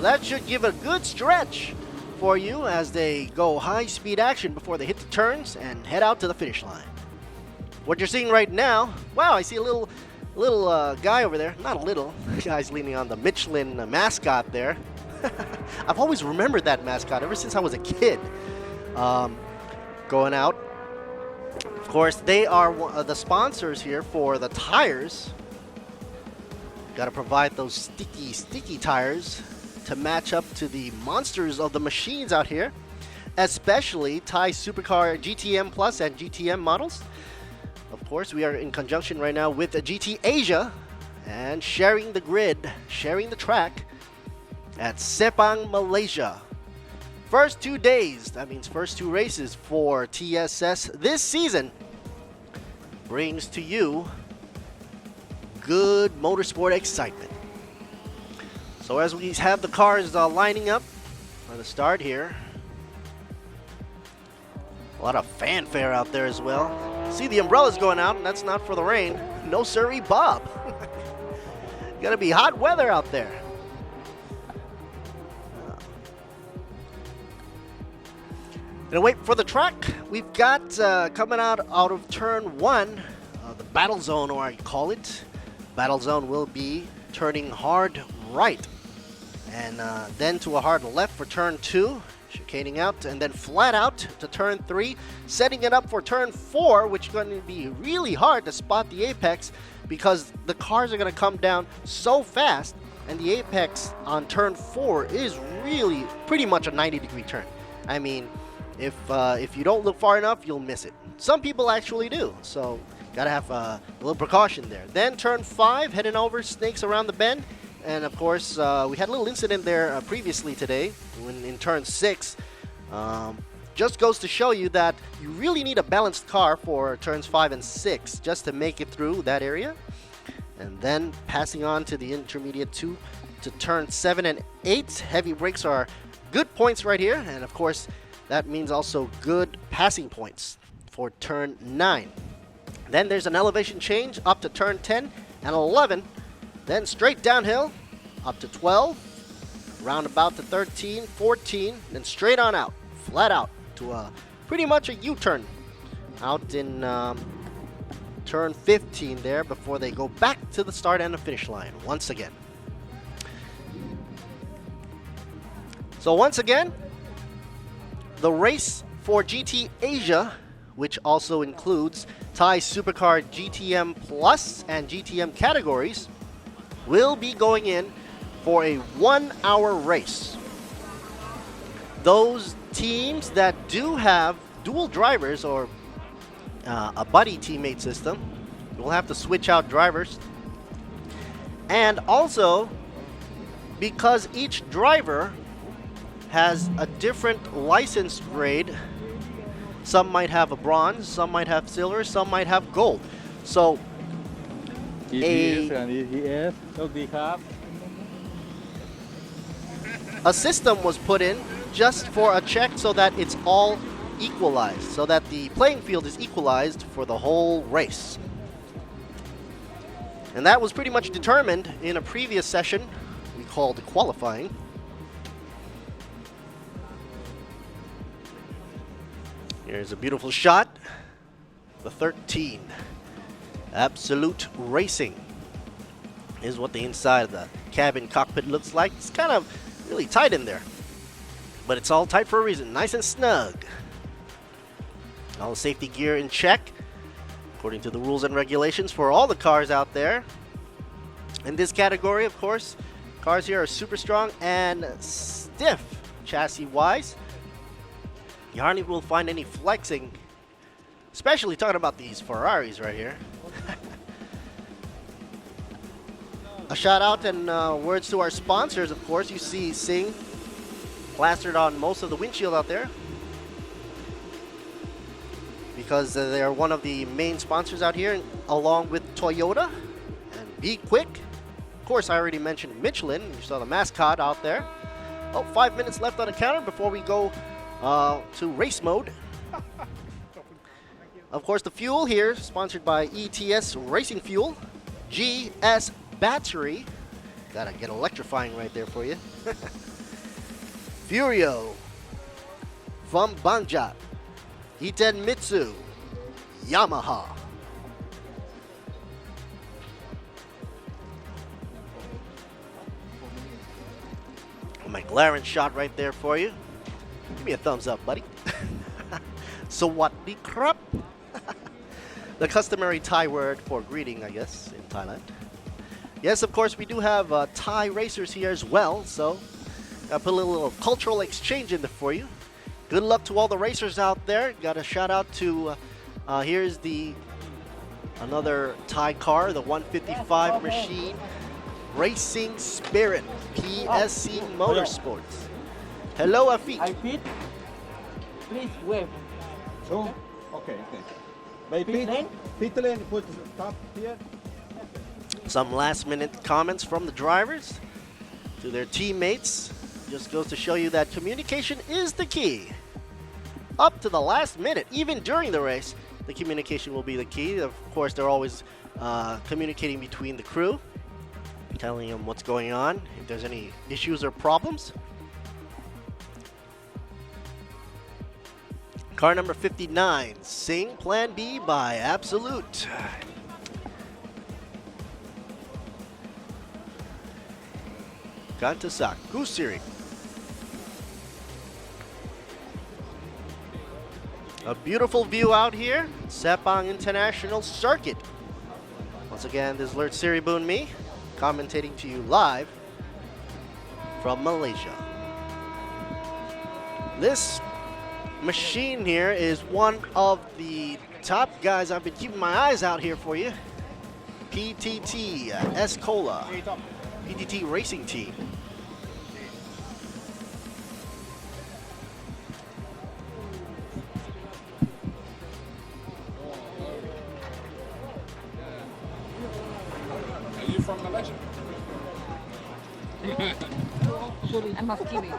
that should give a good stretch for you as they go high-speed action before they hit the turns and head out to the finish line. What you're seeing right now, wow, I see a little guy over there. Not a little, guy's leaning on the Michelin mascot there. I've always remembered that mascot ever since I was a kid. Going out. Of course, they are the sponsors here for the tires. Got to provide those sticky tires to match up to the monsters of the machines out here, especially Thai Supercar GTM Plus and GTM models. Of course, we are in conjunction right now with GT Asia and sharing the grid, sharing the track at Sepang, Malaysia. First 2 days, that means first 2 races for TSS this season, brings to you good motorsport excitement. So as we have the cars lining up for the start here, a lot of fanfare out there as well. See the umbrellas going out, and that's not for the rain. No siree, Bob. Gonna be hot weather out there. Gonna wait for the track. We've got coming out of turn 1, the battle zone, or I call it. Battle zone will be turning hard right, and then to a hard left for turn 2. Chicaning out, and then flat out to turn 3, setting it up for turn 4, which is going to be really hard to spot the apex because the cars are going to come down so fast, and the apex on turn 4 is really pretty much a 90-degree turn. I mean, if you don't look far enough, you'll miss it. Some people actually do, so gotta have a little precaution there. Then turn 5, heading over, snakes around the bend. And of course, we had a little incident there previously today when in turn 6. Just goes to show you that you really need a balanced car for turns 5 and 6 just to make it through that area. And then passing on to the intermediate 2 to turn 7 and 8. Heavy brakes are good points right here. And of course, that means also good passing points for turn 9. Then there's an elevation change up to turn 10 and 11. Then straight downhill up to 12, roundabout to 13, 14, then straight on out, flat out to pretty much a U-turn out in turn 15 there before they go back to the start and the finish line once again. So once again, the race for GT Asia, which also includes Thai Supercar GTM Plus and GTM categories, will be going in for a 1-hour race. Those teams that do have dual drivers or a buddy teammate system will have to switch out drivers. And also, because each driver has a different license grade, some might have a bronze, some might have silver, some might have gold. So a system was put in just for a check so that it's all equalized, so that the playing field is equalized for the whole race. And that was pretty much determined in a previous session we called qualifying. Here's a beautiful shot. The 13. Absolute Racing is what the inside of the cabin cockpit looks like. It's kind of really tight in there, but it's all tight for a reason. Nice and snug. All the safety gear in check according to the rules and regulations for all the cars out there. In this category, of course, cars here are super strong and stiff chassis wise. You hardly will find any flexing, especially talking about these Ferraris right here. A shout out and words to our sponsors, of course. You see Sing plastered on most of the windshield out there because they're one of the main sponsors out here, along with Toyota and Be Quick. Of course, I already mentioned Michelin. You saw the mascot out there. Oh, 5 minutes left on the counter before we go to race mode. Of course, the fuel here sponsored by ETS Racing Fuel, GS Battery. Gotta get electrifying right there for you. Furio from Banja, Iten Mitsu, Yamaha. A McLaren shot right there for you. Give me a thumbs up, buddy. Sawadee krap. The customary Thai word for greeting, I guess, in Thailand. Yes, of course, we do have Thai racers here as well, so I put a little cultural exchange in there for you. Good luck to all the racers out there. Got a shout out to, here's another Thai car, the 155 machine, Racing Spirit, PSC Motorsports. Hello, Afik. I fit. Please wave. Oh, okay. By pit lane, put top here. Some last minute comments from the drivers to their teammates. Just goes to show you that communication is the key. Up to the last minute, even during the race, the communication will be the key. Of course, they're always communicating between the crew, telling them what's going on, if there's any issues or problems. Car number 59, Sing Plan B by Absolute. Gantasak, Kusiri. A beautiful view out here, Sepang International Circuit. Once again, this is Lert Siribun me, commentating to you live from Malaysia. This machine here is one of the top guys I've been keeping my eyes out here for you. PTT Escola, PTT Racing Team. Are you from Malaysia? I'm not kidding.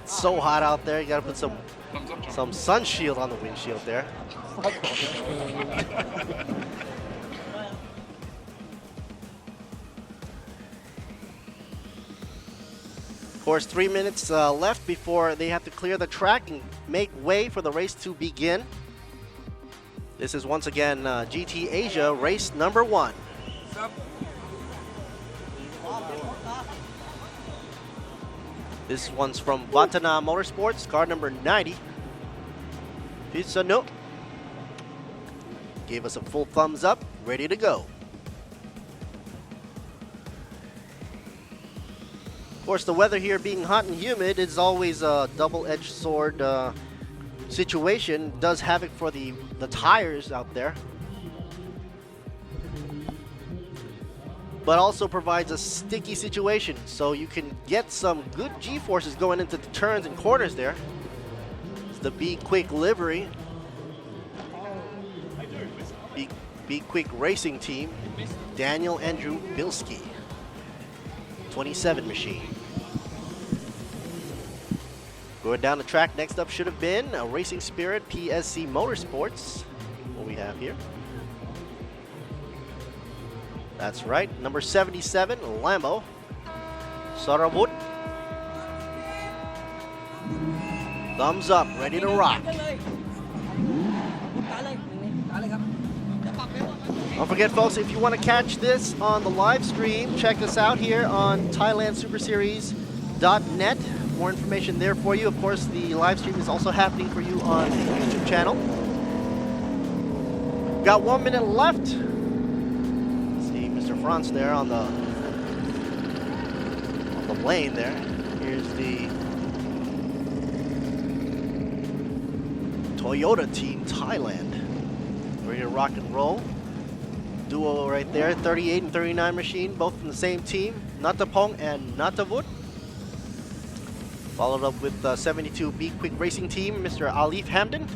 It's so hot out there. You gotta put some sun shield on the windshield there. Of course, 3 minutes left before they have to clear the track and make way for the race to begin. This is once again GT Asia race number 1. This one's from Vatana Motorsports, car number 90. Pisano gave us a full thumbs up, ready to go. Of course, the weather here being hot and humid is always a double-edged sword situation. Does havoc for the tires out there, but also provides a sticky situation, so you can get some good G-forces going into the turns and corners there. It's the Be Quick livery. Be Quick Racing Team, Daniel Andrew Bilski, 27 machine. Going down the track, next up should have been a Racing Spirit PSC Motorsports. What we have here. That's right, number 77, Lambo. Sarawut. Thumbs up, ready to rock. Don't forget, folks, if you want to catch this on the live stream, check us out here on ThailandSuperSeries.net. More information there for you. Of course, the live stream is also happening for you on the YouTube channel. Got 1 minute left. See Mr. Franz there on the lane there. Here's the Toyota Team Thailand. Ready to rock and roll. Duo right there, 38 and 39 machine, both from the same team, Natapong and Natavut. Followed up with 72 Be Quick Racing Team, Mr. Alif Hamdan.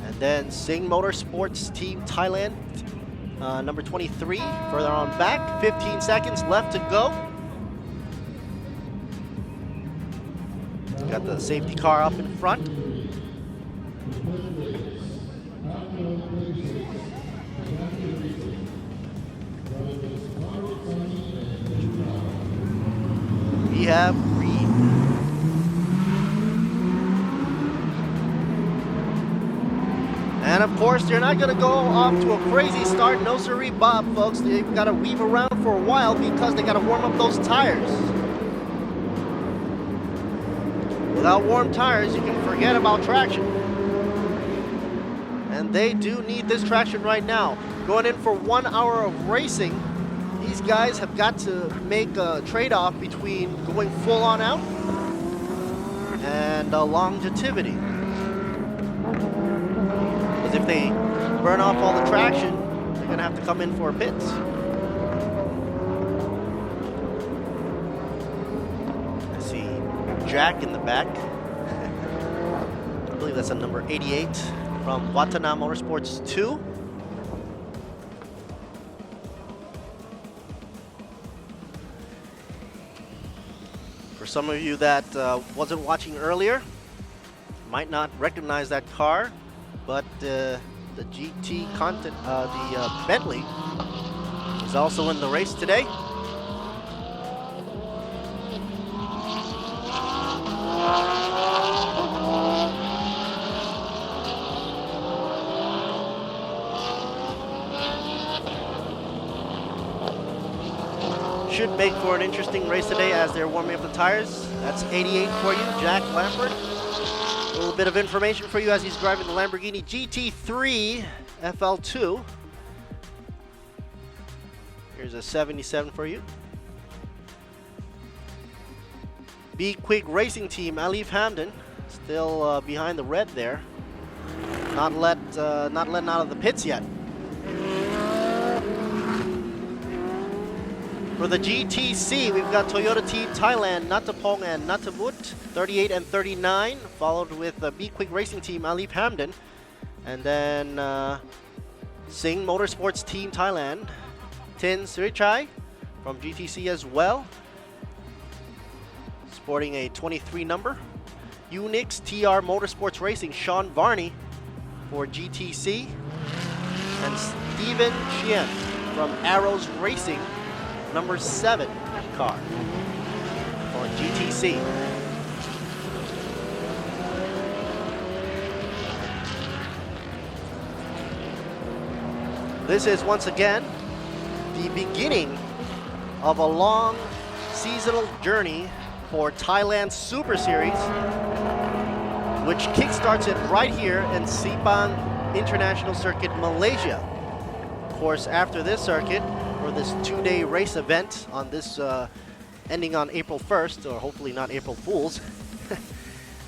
And then Sing Motorsports Team Thailand, number 23, further on back. 15 seconds left to go. Got the safety car up in front. We have green. And of course, they're not going to go off to a crazy start. No siree, Bob, folks. They've got to weave around for a while because they got to warm up those tires. Without warm tires, you can forget about traction. And they do need this traction right now. Going in for 1 hour of racing, these guys have got to make a trade-off between going full on out and longevity. Because if they burn off all the traction, they're going to have to come in for a pit. I see Jack in the back. I believe that's a number 88 from Watana Motorsports 2. For some of you that wasn't watching earlier, might not recognize that car, but the GT content, the Bentley is also in the race today. Should make for an interesting race today as they're warming up the tires. That's 88 for you, Jack Lampert. A little bit of information for you as he's driving the Lamborghini GT3 FL2. Here's a 77 for you. Be Quick Racing Team, Alif Hamden, still behind the red there. Not letting out of the pits yet. For the GTC, we've got Toyota Team Thailand, Natapong and Natavut, 38 and 39, followed with the Be Quick Racing Team, Alif Hamden. And then Singh Motorsports Team Thailand, Tin Srichai from GTC as well, sporting a 23 number. Unix TR Motorsports Racing, Sean Varney for GTC. And Steven Chien from Arrows Racing, number 7 car for GTC. This is once again the beginning of a long seasonal journey for Thailand Super Series, which kickstarts it right here in Sepang International Circuit, Malaysia. Of course, after this circuit, for this 2-day race event on this ending on April 1st, or hopefully not April Fools.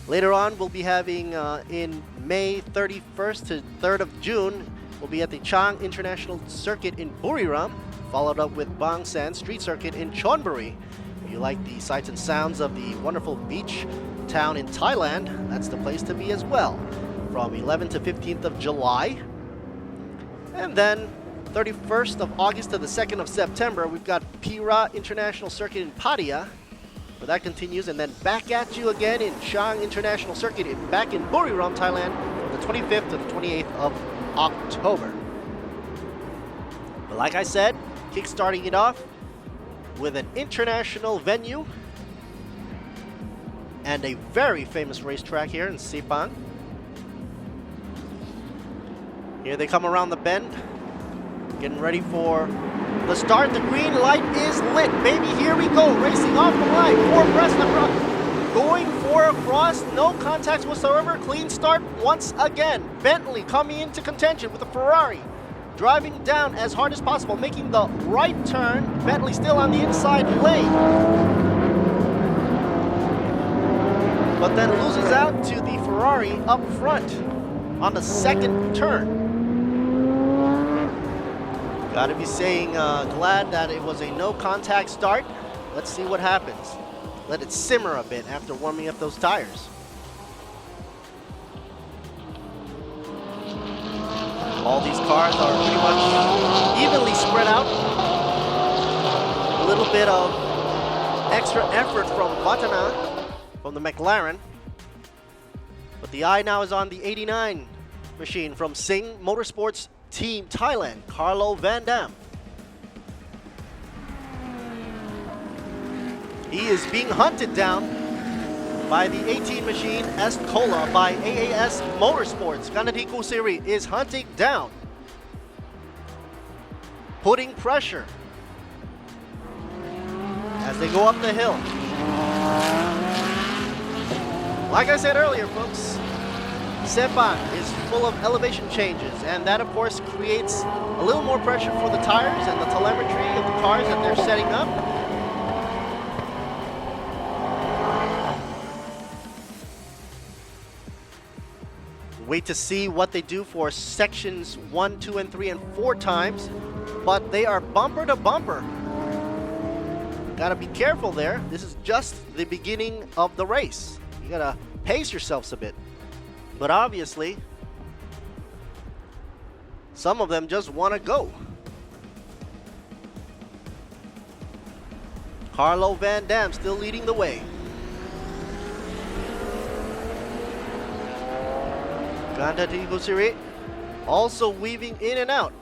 Later on, we'll be having in May 31st to 3rd of June, we'll be at the Chang International Circuit in Buriram, followed up with Bang San Street Circuit in Chonburi. If you like the sights and sounds of the wonderful beach town in Thailand, that's the place to be as well. From 11th to 15th of July. And then 31st of August to the 2nd of September, we've got Pira International Circuit in Pattaya, where that continues, and then back at you again in Chang International Circuit back in Buriram, Thailand, from the 25th to the 28th of October. But like I said, kickstarting it off with an international venue and a very famous racetrack here in Sepang. Here they come around the bend, getting ready for the start. The green light is lit, baby. Here we go, racing off the line, 4 abreast across, going for a cross, no contacts whatsoever. Clean start once again. Bentley coming into contention with a Ferrari, driving down as hard as possible, making the right turn. Bentley still on the inside lane, but then loses out to the Ferrari up front on the second turn. Got to be saying glad that it was a no contact start. Let's see what happens. Let it simmer a bit after warming up those tires. All these cars are pretty much evenly spread out. A little bit of extra effort from Watana, from the McLaren. But the eye now is on the 89 machine from Singh Motorsports Team Thailand, Carlo Van Dam. He is being hunted down. by the 18 machine Escola by AAS Motorsports. Ganadiku Siri is hunting down, putting pressure as they go up the hill. Like I said earlier, folks, Sepang is full of elevation changes, and that of course creates a little more pressure for the tires and the telemetry of the cars that they're setting up. Wait to see what they do for sections 1, 2, and 3, and 4 times, but they are bumper to bumper. Gotta be careful there. This is just the beginning of the race. You gotta pace yourselves a bit. But obviously, some of them just want to go. Carlo Van Dam still leading the way. Ganda Tigusiri also weaving in and out.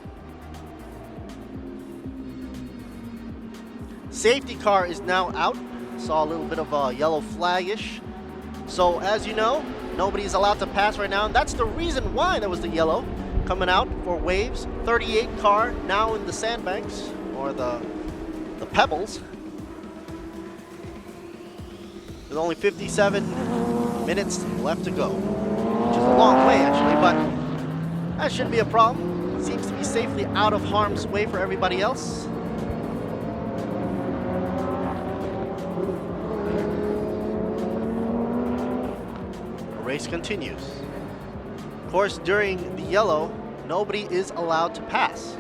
Safety car is now out. Saw a little bit of a yellow flag-ish. So as you know, nobody's allowed to pass right now, and that's the reason why there was the yellow coming out for Waves. 38 car now in the sandbanks, or the pebbles. There's only 57 minutes left to go, which is a long way actually, but that shouldn't be a problem. Seems to be safely out of harm's way for everybody else. Race continues. Of course, during the yellow, nobody is allowed to pass.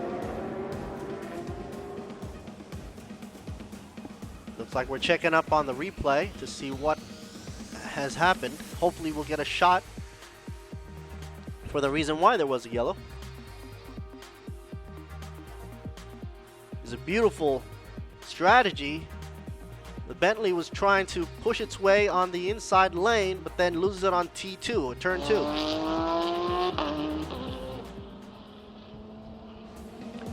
Looks like we're checking up on the replay to see what has happened. Hopefully we'll get a shot for the reason why there was a yellow. It's a beautiful strategy. The Bentley was trying to push its way on the inside lane, but then loses it on T2, turn 2.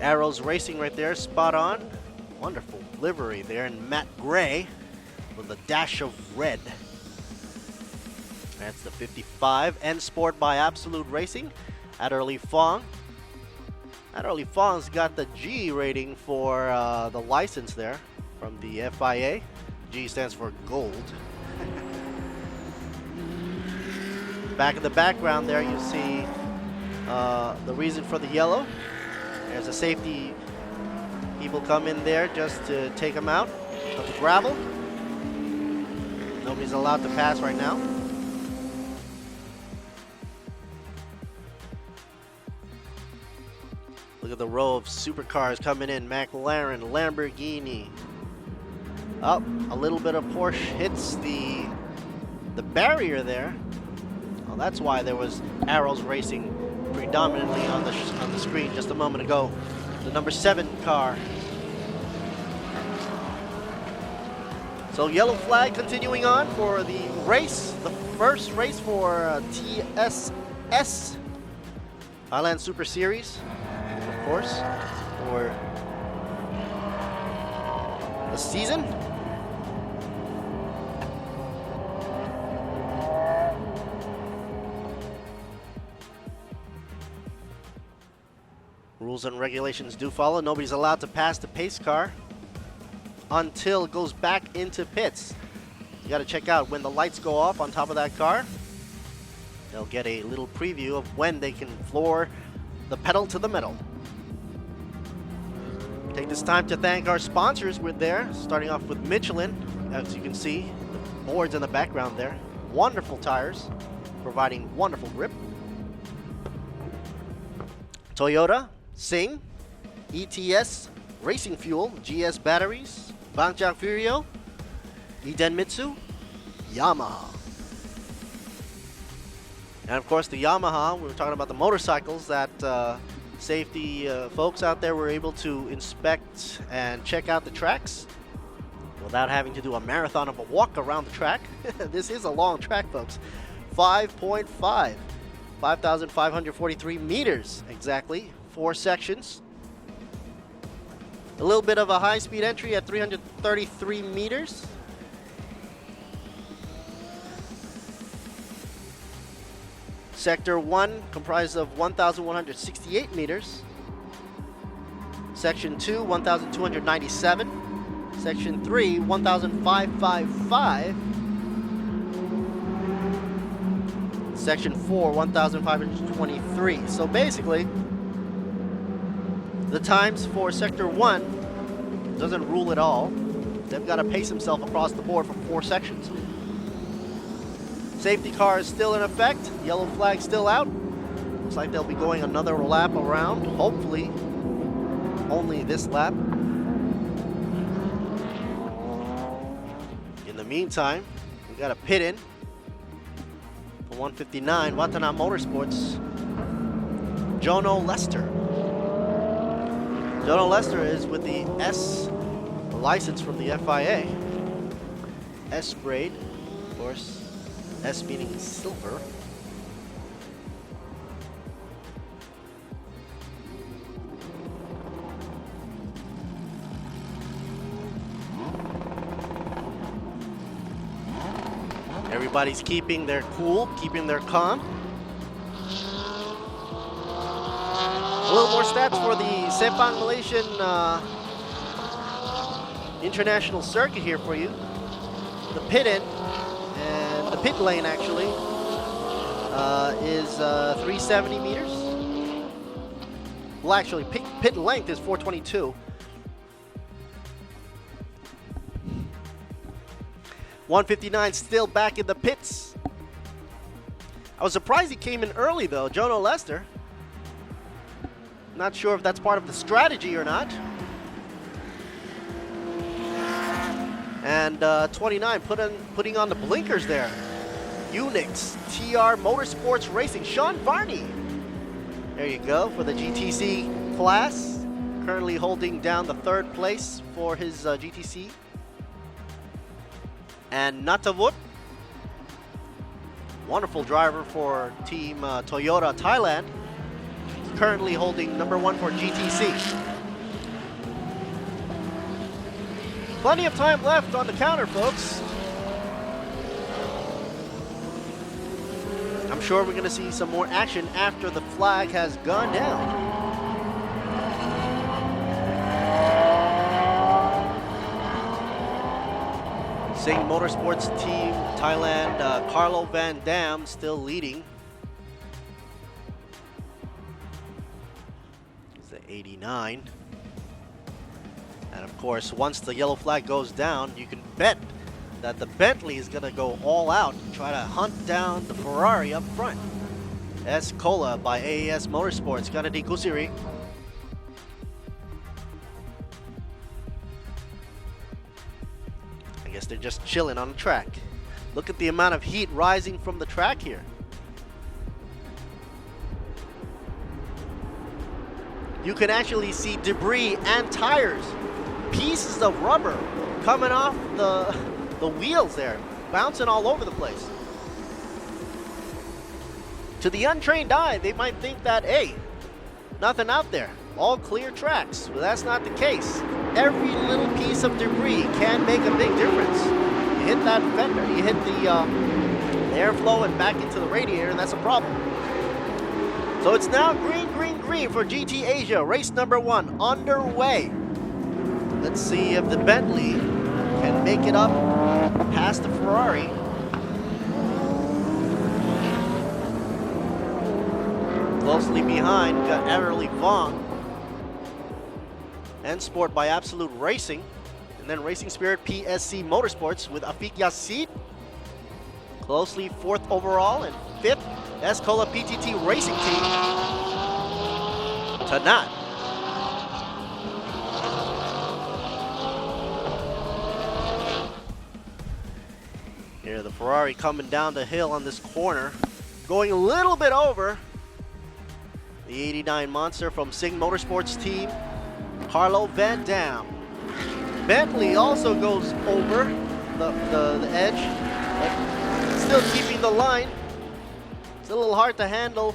Arrows racing right there, spot on. Wonderful livery there in matte gray with a dash of red. That's the 55. N Sport by Absolute Racing. Adderley Fong. Adderley Fong's got the G rating for the license there from the FIA. G stands for gold. Back in the background there, you see the reason for the yellow. There's a safety. People come in there just to take them out of the gravel. Nobody's allowed to pass right now. Look at the row of supercars coming in. McLaren, Lamborghini. Up, a little bit of Porsche hits the barrier there. Well, that's why there was arrows racing predominantly on the screen just a moment ago. The number 7 car. So yellow flag continuing on for the race, the first race for TSS Thailand Super Series, of course, for the season. Rules and regulations do follow. Nobody's allowed to pass the pace car until it goes back into pits. You got to check out when the lights go off on top of that car. They'll get a little preview of when they can floor the pedal to the metal. Take this time to thank our sponsors. We're there, starting off with Michelin. As you can see, the boards in the background there. Wonderful tires, providing wonderful grip. Toyota, Sing, ETS, Racing Fuel, GS Batteries, Bangchak Furio, Idenmitsu, Yamaha. And of course the Yamaha, we were talking about the motorcycles that safety folks out there were able to inspect and check out the tracks without having to do a marathon of a walk around the track. This is a long track, folks. 5.5, 5,543 meters exactly, 4 sections. A little bit of a high-speed entry at 333 meters. Sector 1 comprised of 1,168 meters. Section 2, 1,297. Section 3, 1,555. Section 4, 1,523. So basically, the times for Sector 1 doesn't rule at all. They've got to pace himself across the board for 4 sections. Safety car is still in effect. Yellow flag still out. Looks like they'll be going another lap around. Hopefully, only this lap. In the meantime, we got a pit in for 159 Watana Motorsports. Jono Lester. Jono Lester is with the S license from the FIA. S grade, of course. S meaning silver. Everybody's keeping their cool, keeping their calm. A little more stats for the Sepang Malaysian international circuit here for you. The pit in and the pit lane actually is 370 meters. Well, actually, pit length is 422. 159 still back in the pits. I was surprised he came in early though, Jono Lester. Not sure if that's part of the strategy or not. And 29 putting on the blinkers there. Unix TR Motorsports Racing, Sean Varney. There you go for the GTC class. Currently holding down the 3rd place for his GTC. And Natavut, wonderful driver for Team Toyota Thailand, currently holding number 1 for GTC. Plenty of time left on the counter, folks. I'm sure we're going to see some more action after the flag has gone down. Sing Motorsports Team Thailand, Carlo Van Dam still leading. It's the 89. And of course, once the yellow flag goes down, you can bet that the Bentley is going to go all out and try to hunt down the Ferrari up front. S. Cola by AES Motorsports, Ganadi Kusiri. I guess they're just chilling on the track. Look at the amount of heat rising from the track here. You can actually see debris and tires, pieces of rubber coming off the wheels there, bouncing all over the place. To the untrained eye, they might think that, hey, nothing out there, all clear tracks. But that's not the case. Every little piece of debris can make a big difference. You hit that fender, you hit the airflow and back into the radiator, and that's a problem. So it's now green, green, green for GT Asia, race number 1 underway. Let's see if the Bentley can make it up past the Ferrari. Closely behind, we got Everly Vaughn. And Sport by Absolute Racing. And then Racing Spirit PSC Motorsports with Afiq Yassid. Closely 4th overall, and 5th, Escola PTT Racing Team. Tanat. Here the Ferrari coming down the hill on this corner, going a little bit over the 89 Monster from Sing Motorsports Team, Carlo Van Dam. Bentley also goes over the edge, but still keeping the line. It's a little hard to handle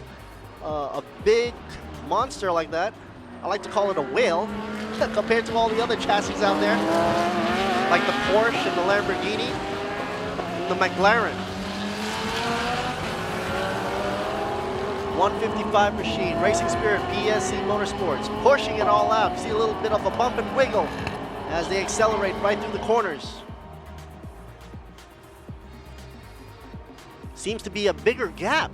a big monster like that. I like to call it a whale compared to all the other chassis out there, like the Porsche and the Lamborghini and the McLaren. 155 machine, Racing Spirit PSC Motorsports, pushing it all out. You see a little bit of a bump and wiggle as they accelerate right through the corners. Seems to be a bigger gap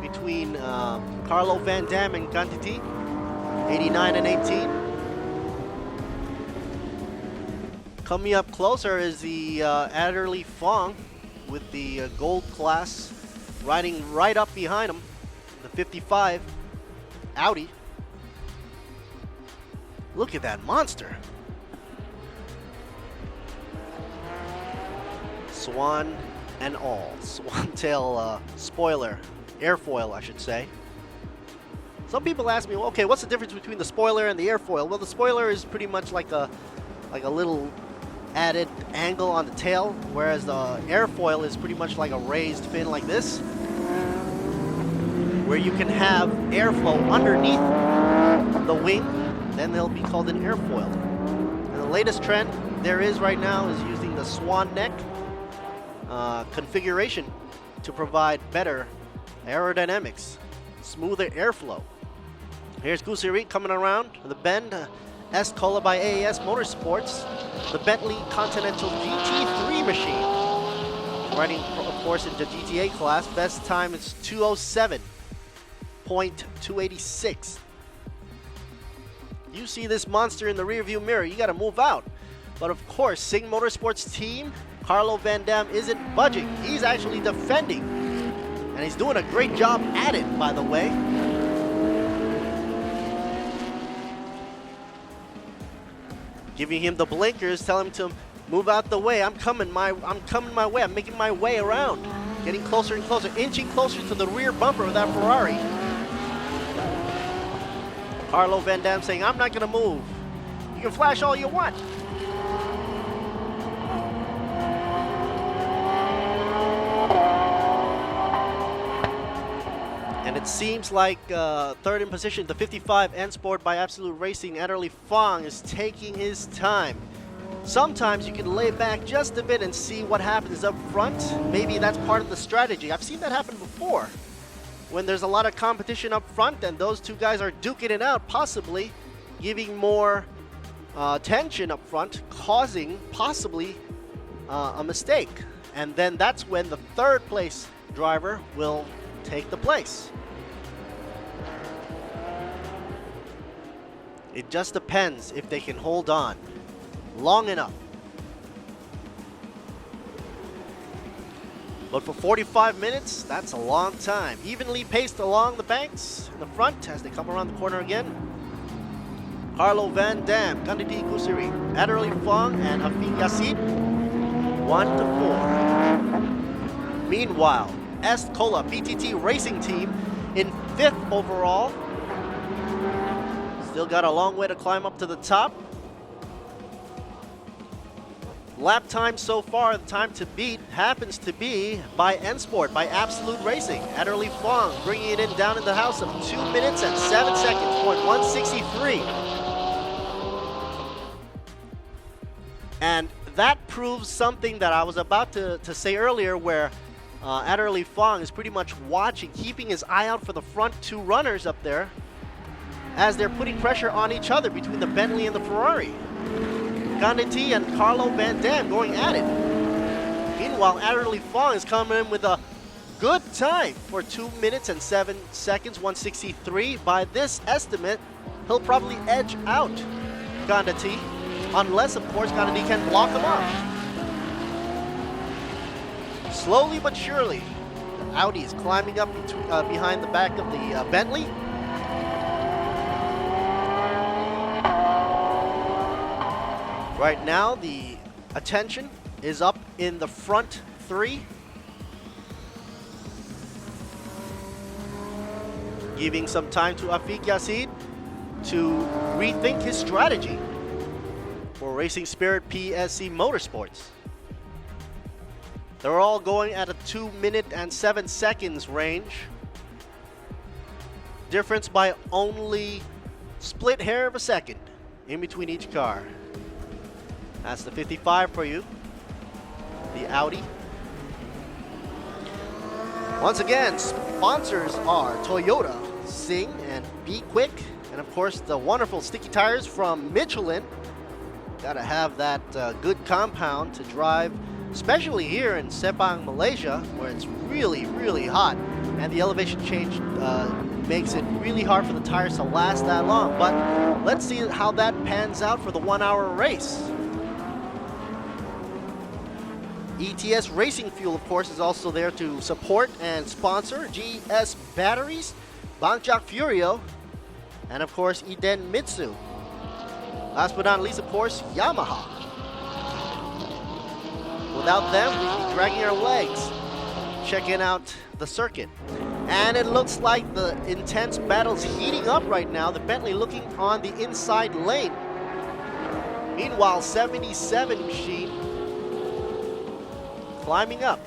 between Carlo Van Dam and Gandhi, 89 and 18. Coming up closer is the Adderley Fong with the gold class riding right up behind him, the 55 Audi. Look at that monster. Swan and all. Swantail spoiler, airfoil I should say. Some people ask me, well, okay, what's the difference between the spoiler and the airfoil? Well, the spoiler is pretty much like a little added angle on the tail, whereas the airfoil is pretty much like a raised fin like this, where you can have airflow underneath the wing, then they'll be called an airfoil. And the latest trend there is right now is using the swan neck configuration to provide better aerodynamics, smoother airflow. Here's Gusiri coming around the bend. S Cola by AAS Motorsports, the Bentley Continental GT3 machine. Riding, of course, in the GTA class. Best time is 207.286. You see this monster in the rearview mirror, you got to move out. But of course, Sing Motorsports team, Carlo Van Dam isn't budging. He's actually defending. And he's doing a great job at it, by the way. Giving him the blinkers, telling him to move out the way. I'm coming my way. I'm making my way around. Getting closer and closer, inching closer to the rear bumper of that Ferrari. Carlo Van Dam saying, I'm not gonna move. You can flash all you want. And it seems like third in position, the 55 N Sport by Absolute Racing, Adderley Fong is taking his time. Sometimes you can lay back just a bit and see what happens up front. Maybe that's part of the strategy. I've seen that happen before. When there's a lot of competition up front and those two guys are duking it out, possibly giving more tension up front, causing possibly a mistake. And then that's when the third place driver will take the place. It just depends if they can hold on long enough. But for 45 minutes, that's a long time. Evenly paced along the banks in the front as they come around the corner again. Carlo Van Dam, Gandhi Gusiri, Adderley Fong, and Hafiz Yassid, 1 to 4. Meanwhile, Est Cola PTT Racing Team in 5th overall. Still got a long way to climb up to the top. Lap time so far, the time to beat happens to be by N Sport, by Absolute Racing. Adderley Fong bringing it in down in the house of 2 minutes and 7 seconds, .163. And that proves something that I was about to say earlier, where Adderley Fong is pretty much watching, keeping his eye out for the front two runners up there as they're putting pressure on each other between the Bentley and the Ferrari. Gandhi and Carlo Van Dam going at it. Meanwhile, Adderley Fong is coming in with a good time for 2 minutes and 7 seconds, 163. By this estimate, he'll probably edge out Gandhi, unless, of course, Gandhi can block him off. Slowly but surely, the Audi is climbing up behind the back of the Bentley. Right now, the attention is up in the front three, giving some time to Afiq Yassid to rethink his strategy for Racing Spirit PSC Motorsports. They're all going at a 2 minute and 7 seconds range. Difference by only split hair of a second in between each car. That's the 55 for you, the Audi. Once again, sponsors are Toyota, Sing, and Be Quick. And of course, the wonderful sticky tires from Michelin. Gotta have that good compound to drive, especially here in Sepang, Malaysia, where it's really, really hot. And the elevation change makes it really hard for the tires to last that long. But let's see how that pans out for the 1 hour race. ETS Racing Fuel, of course, is also there to support and sponsor. GS Batteries, Bangchak Furio, and of course, Iden Mitsu. Last but not least, of course, Yamaha. Without them, we'd be dragging our legs, checking out the circuit. And it looks like the intense battle's heating up right now. The Bentley looking on the inside lane. Meanwhile, 77 machine climbing up.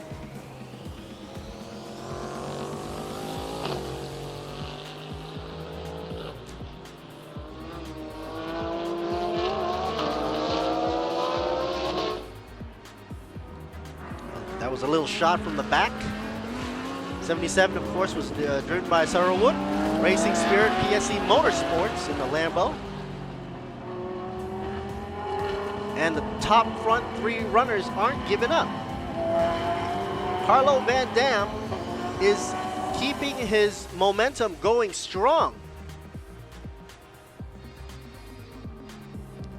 That was a little shot from the back. 77, of course, was driven by Sarah Wood. Racing Spirit PSC Motorsports in the Lambo. And the top front three runners aren't giving up. Carlo Van Dam is keeping his momentum going strong.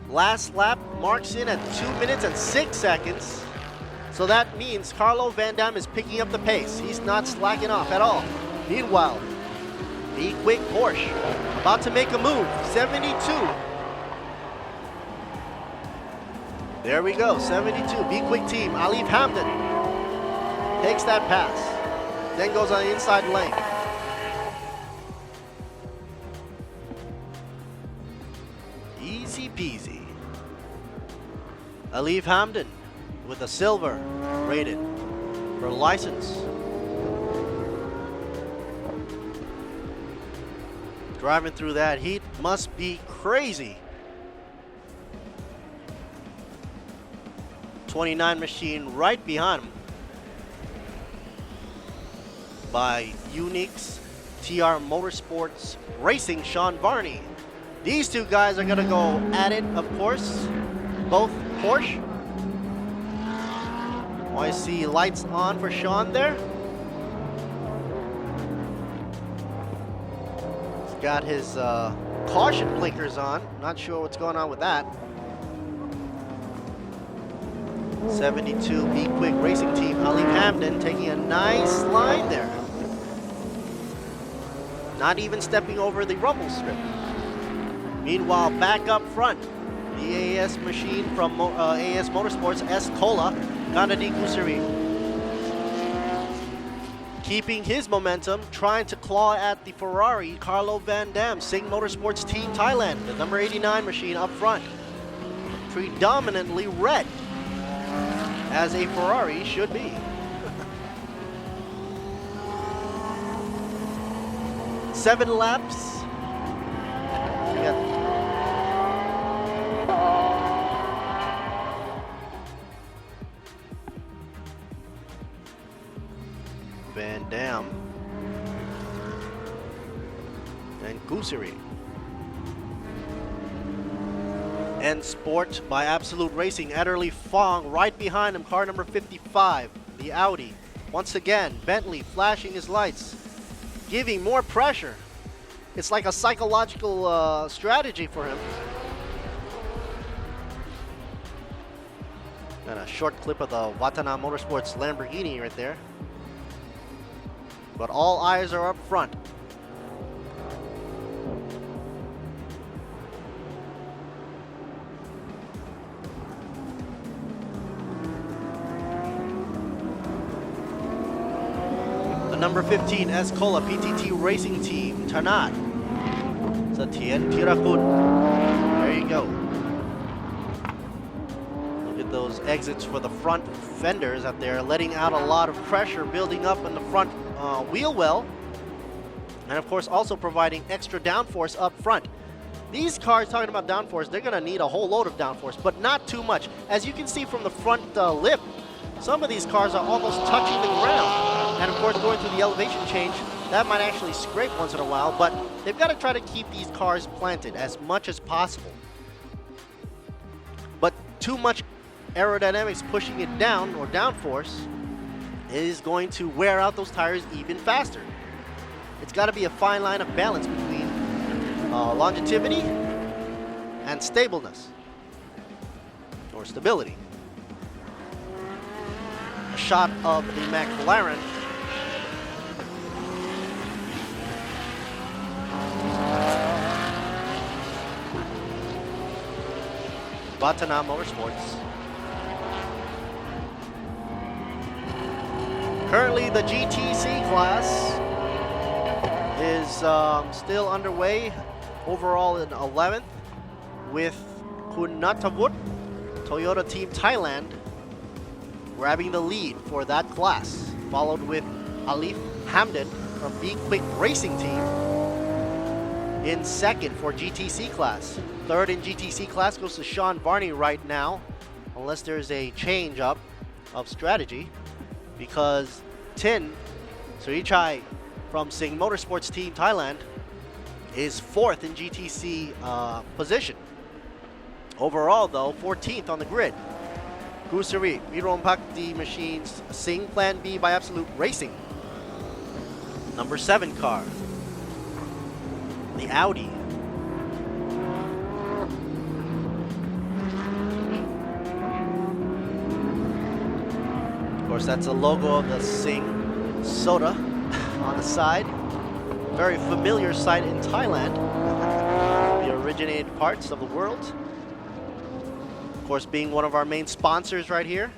Last lap marks in at 2 minutes and 6 seconds. So that means Carlo Van Dam is picking up the pace. He's not slacking off at all. Meanwhile, Be Quick Porsche about to make a move. 72. There we go, 72. Be Quick team. Alif Hamden takes that pass. Then goes on the inside lane. Easy peasy. Alif Hamden with a silver rated for license. Driving through that heat must be crazy. 29 machine right behind him by Unix TR Motorsports Racing Sean Varney. These two guys are gonna go at it, of course. Both Porsche. I see lights on for Sean there. He's got his caution blinkers on. Not sure what's going on with that. 72 Be Quick Racing Team. Alif Hamden taking a nice line there. Not even stepping over the rumble strip. Meanwhile, back up front, the AS machine from AS Motorsports, S. Cola, Gandhi Kusuri. Keeping his momentum, trying to claw at the Ferrari, Carlo Van Dam, Sing Motorsports Team Thailand, the number 89 machine up front. Predominantly red, as a Ferrari should be. Seven laps. We got Van Dam and Kusuri. And Sport by Absolute Racing. Ederly Fong right behind him, car number 55, the Audi. Once again, Bentley flashing his lights, giving more pressure. It's like a psychological strategy for him. And a short clip of the Watana Motorsports Lamborghini right there. But all eyes are up front. The number 15 Escola PTT Racing Team, Tanat. Satien Tirakun. There you go. Look at those exits for the front fenders out there, letting out a lot of pressure building up in the front wheel well. And of course also providing extra downforce up front. These cars, talking about downforce, they're gonna need a whole load of downforce, but not too much. As you can see from the front lip, some of these cars are almost touching the ground. And of course, going through the elevation change, that might actually scrape once in a while, but they've got to try to keep these cars planted as much as possible. But too much aerodynamics pushing it down, or downforce, is going to wear out those tires even faster. It's got to be a fine line of balance between longevity and stableness, or stability. A shot of the McLaren. Batana Motorsports. Currently, the GTC class is still underway, overall in 11th, with Kunatavut, Toyota Team Thailand, grabbing the lead for that class, followed with Alif Hamdan from Be Quick Racing Team in second for GTC class. Third in GTC class goes to Sean Varney right now, unless there's a change up of strategy, because Tin Surichai from Sing Motorsports Team Thailand is fourth in GTC position. Overall though, 14th on the grid. Kusari, Virompak the Machines, Sing Plan B by Absolute Racing. Number 7 car, the Audi. Of course, that's a logo of the Sing Soda on the side. Very familiar sight in Thailand. The originated parts of the world. Of course, being one of our main sponsors right here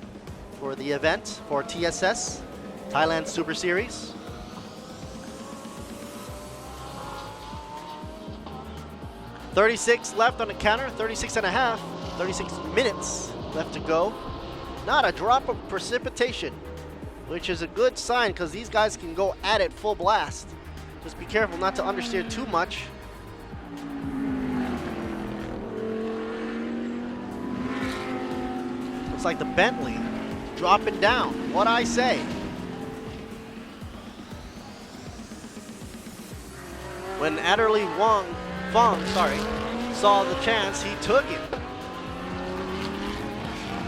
for the event for TSS, Thailand Super Series. .36 left on the counter, 36 and a half, 36 minutes left to go. Not a drop of precipitation, which is a good sign because these guys can go at it full blast. Just be careful not to understeer too much. Looks like the Bentley dropping down. What I say? When Adderley Fong saw the chance, he took it.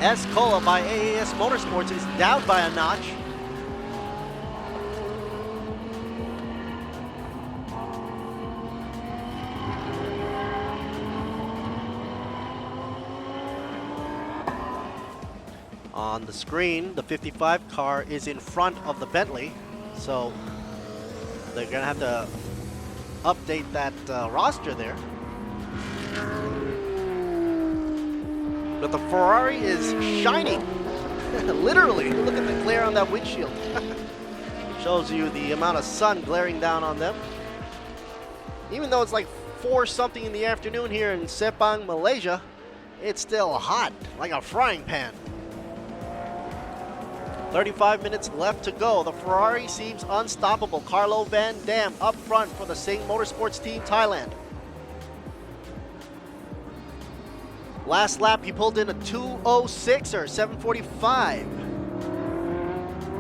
S. Cola by AAS Motorsports is down by a notch. On the screen, the 55 car is in front of the Bentley, so they're gonna have to update that roster there. But the Ferrari is shining. Literally, look at the glare on that windshield. Shows you the amount of sun glaring down on them. Even though it's like 4 something in the afternoon here in Sepang, Malaysia, it's still hot, like a frying pan. 35 minutes left to go. The Ferrari seems unstoppable. Carlo Van Dam up front for the Sing Motorsports Team Thailand. Last lap, he pulled in a 2:06 or 7:45,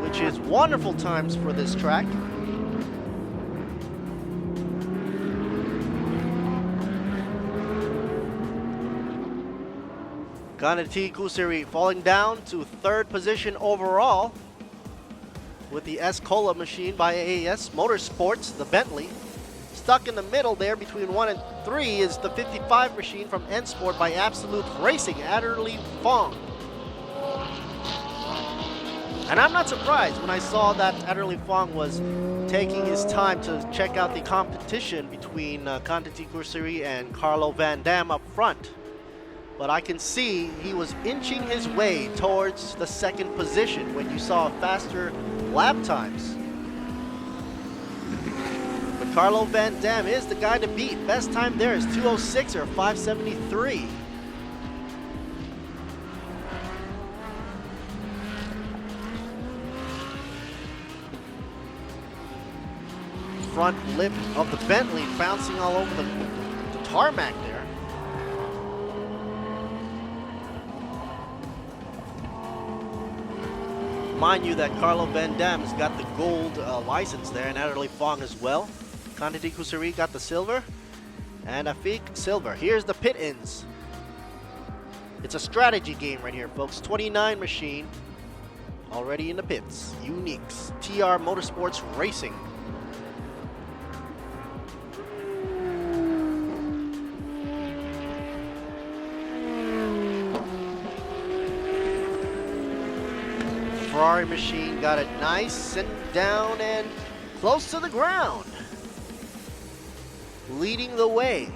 which is wonderful times for this track. Ganati Kusiri falling down to 3rd position overall with the S. Cola machine by AAS Motorsports, the Bentley. Stuck in the middle there between 1 and 3 is the 55 machine from N Sport by Absolute Racing, Adderley Fong. And I'm not surprised when I saw that Adderley Fong was taking his time to check out the competition between Kantanti Kursari and Carlo Van Dam up front. But I can see he was inching his way towards the 2nd position when you saw faster lap times. But Carlo Van Dam is the guy to beat. Best time there is 2:06 or 5:73. Front lip of the Bentley bouncing all over the tarmac there. Remind you that Carlo Van Dam's got the gold license there, and Adderley Fong as well. Kandidi Kusuri got the silver, and Afik silver. Here's the pit ins. It's a strategy game right here, folks. 29 machine already in the pits. Uniques. TR Motorsports Racing. Ferrari machine got it nice and down and close to the ground. Leading the way.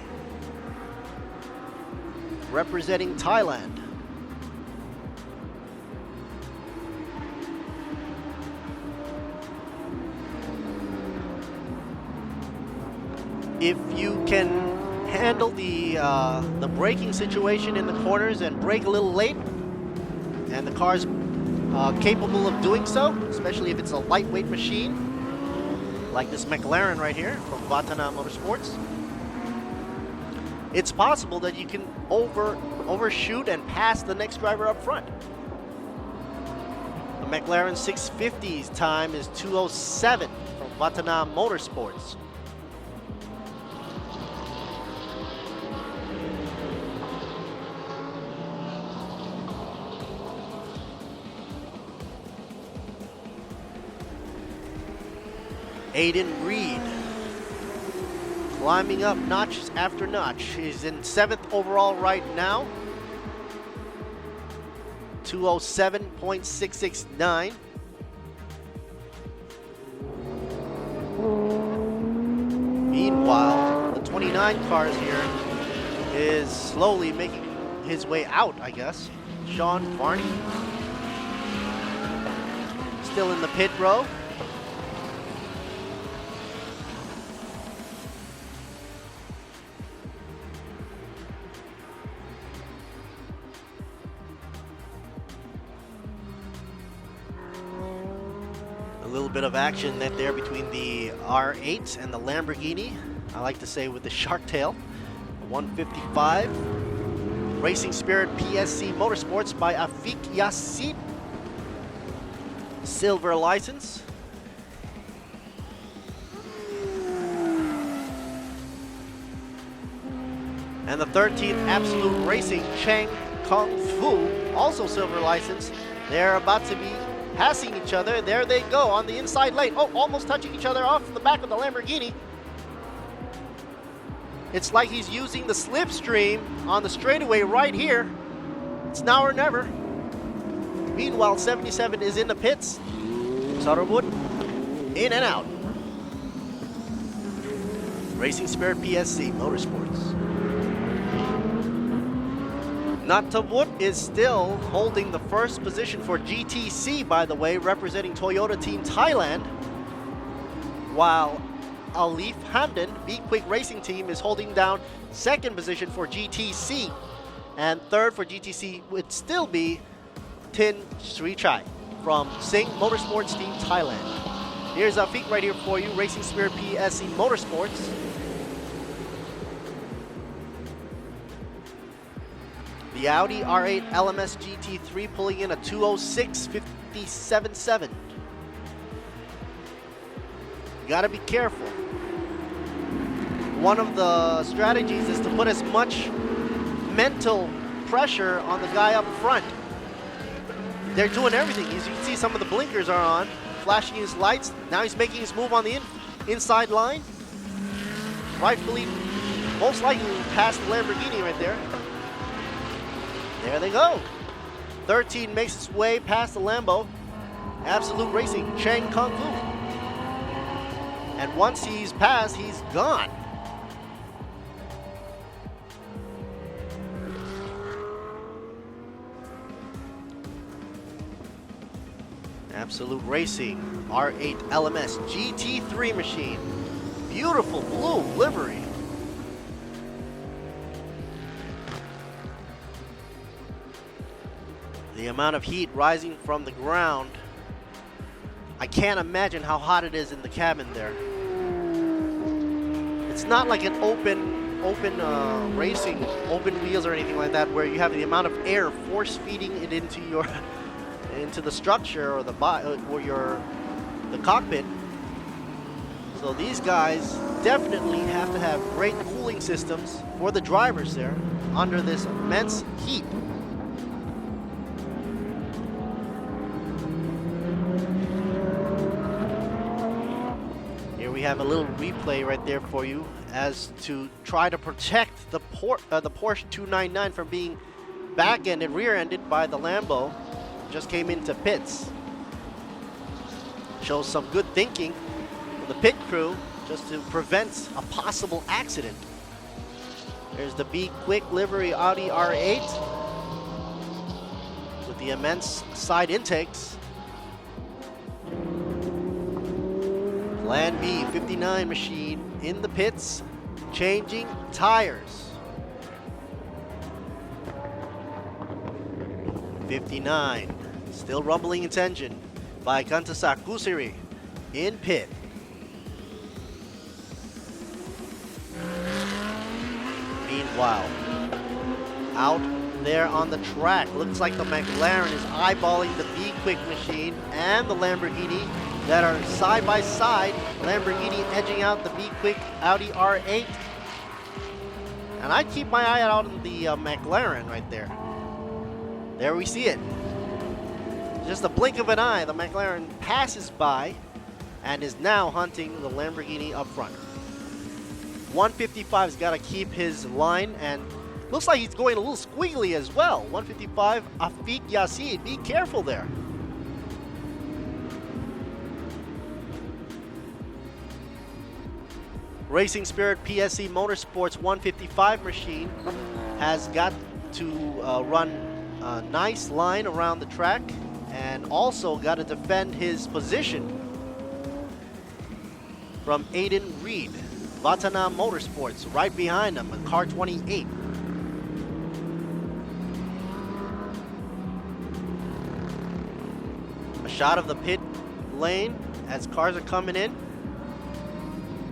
Representing Thailand. If you can handle the braking situation in the corners and brake a little late, and the car's capable of doing so, especially if it's a lightweight machine, like this McLaren right here from Vatana Motorsports, it's possible that you can overshoot and pass the next driver up front. The McLaren 650's time is 2:07 from Vatana Motorsports. Aiden Reed climbing up notch after notch. He's in 7th overall right now. 2:07.669. Meanwhile, the 29 cars here is slowly making his way out, I guess. Sean Varney still in the pit row. Bit of action there between the R8 and the Lamborghini. I like to say with the shark tail. 155. Racing Spirit PSC Motorsports by Afik Yassin. Silver license. And the 13th Absolute Racing Chang Kung Fu, also silver license. They're about to be passing each other. There they go on the inside lane. Oh, almost touching each other off the back of the Lamborghini. It's like he's using the slipstream on the straightaway right here. It's now or never. Meanwhile, 77 is in the pits. Sutterwood in and out. Racing Spirit PSC Motorsports. Natawut is still holding the first position for GTC, by the way, representing Toyota Team Thailand, while Alif Hamden, Be Quick Racing Team, is holding down second position for GTC, and third for GTC would still be Tin Srichai from Singh Motorsports Team Thailand. Here's Afik right here for you, Racing Spirit PSC Motorsports. The Audi R8 LMS GT3 pulling in a 2:06.57.7. You gotta be careful. One of the strategies is to put as much mental pressure on the guy up front. They're doing everything. As you can see, some of the blinkers are on, flashing his lights. Now he's making his move on the inside line. Rightfully, most likely past the Lamborghini right there. There they go. 13 makes its way past the Lambo. Absolute Racing, Chang Kung Fu. And once he's passed, he's gone. Absolute Racing, R8 LMS GT3 machine. Beautiful blue livery. The amount of heat rising from the ground, I can't imagine how hot it is in the cabin there. It's not like an open racing, open wheels or anything like that, where you have the amount of air force feeding it into your into the structure or the cockpit. So these guys definitely have to have great cooling systems for the drivers there under this immense heat. Here we have a little replay right there for you as to try to protect the Porsche 299 from being back-ended, rear-ended by the Lambo. Just came into pits. Shows some good thinking from the pit crew just to prevent a possible accident. There's the Be Quick livery Audi R8 with the immense side intakes. Plan B 59 machine in the pits, changing tires. 59, still rumbling its engine by Kantasak Kusiri in pit. Meanwhile, out there on the track, looks like the McLaren is eyeballing the Be Quick machine and the Lamborghini that are side by side. Lamborghini edging out the Be Quick Audi R8. And I keep my eye out on the McLaren right there. There we see it. Just a blink of an eye, the McLaren passes by and is now hunting the Lamborghini up front. 155's got to keep his line, and looks like he's going a little squiggly as well. 155, Afiq Yassin, be careful there. Racing Spirit PSC Motorsports 155 machine has got to run a nice line around the track and also got to defend his position from Aiden Reed. Vatana Motorsports right behind him in car 28. A shot of the pit lane as cars are coming in,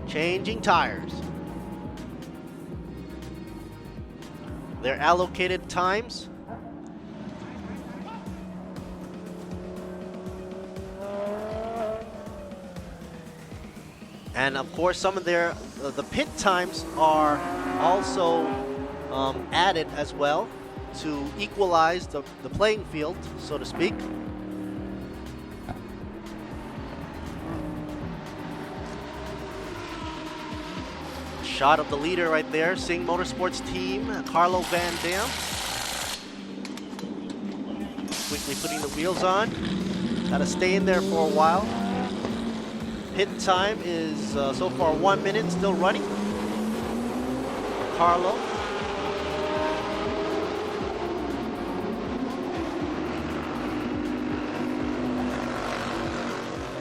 changing tires. Their allocated times. And of course, some of their the pit times are also added as well to equalize the playing field, so to speak. Shot of the leader right there, Singh Motorsports team, Carlo Van Dam. Quickly putting the wheels on. Got to stay in there for a while. Pit time is so far 1 minute, still running. Carlo.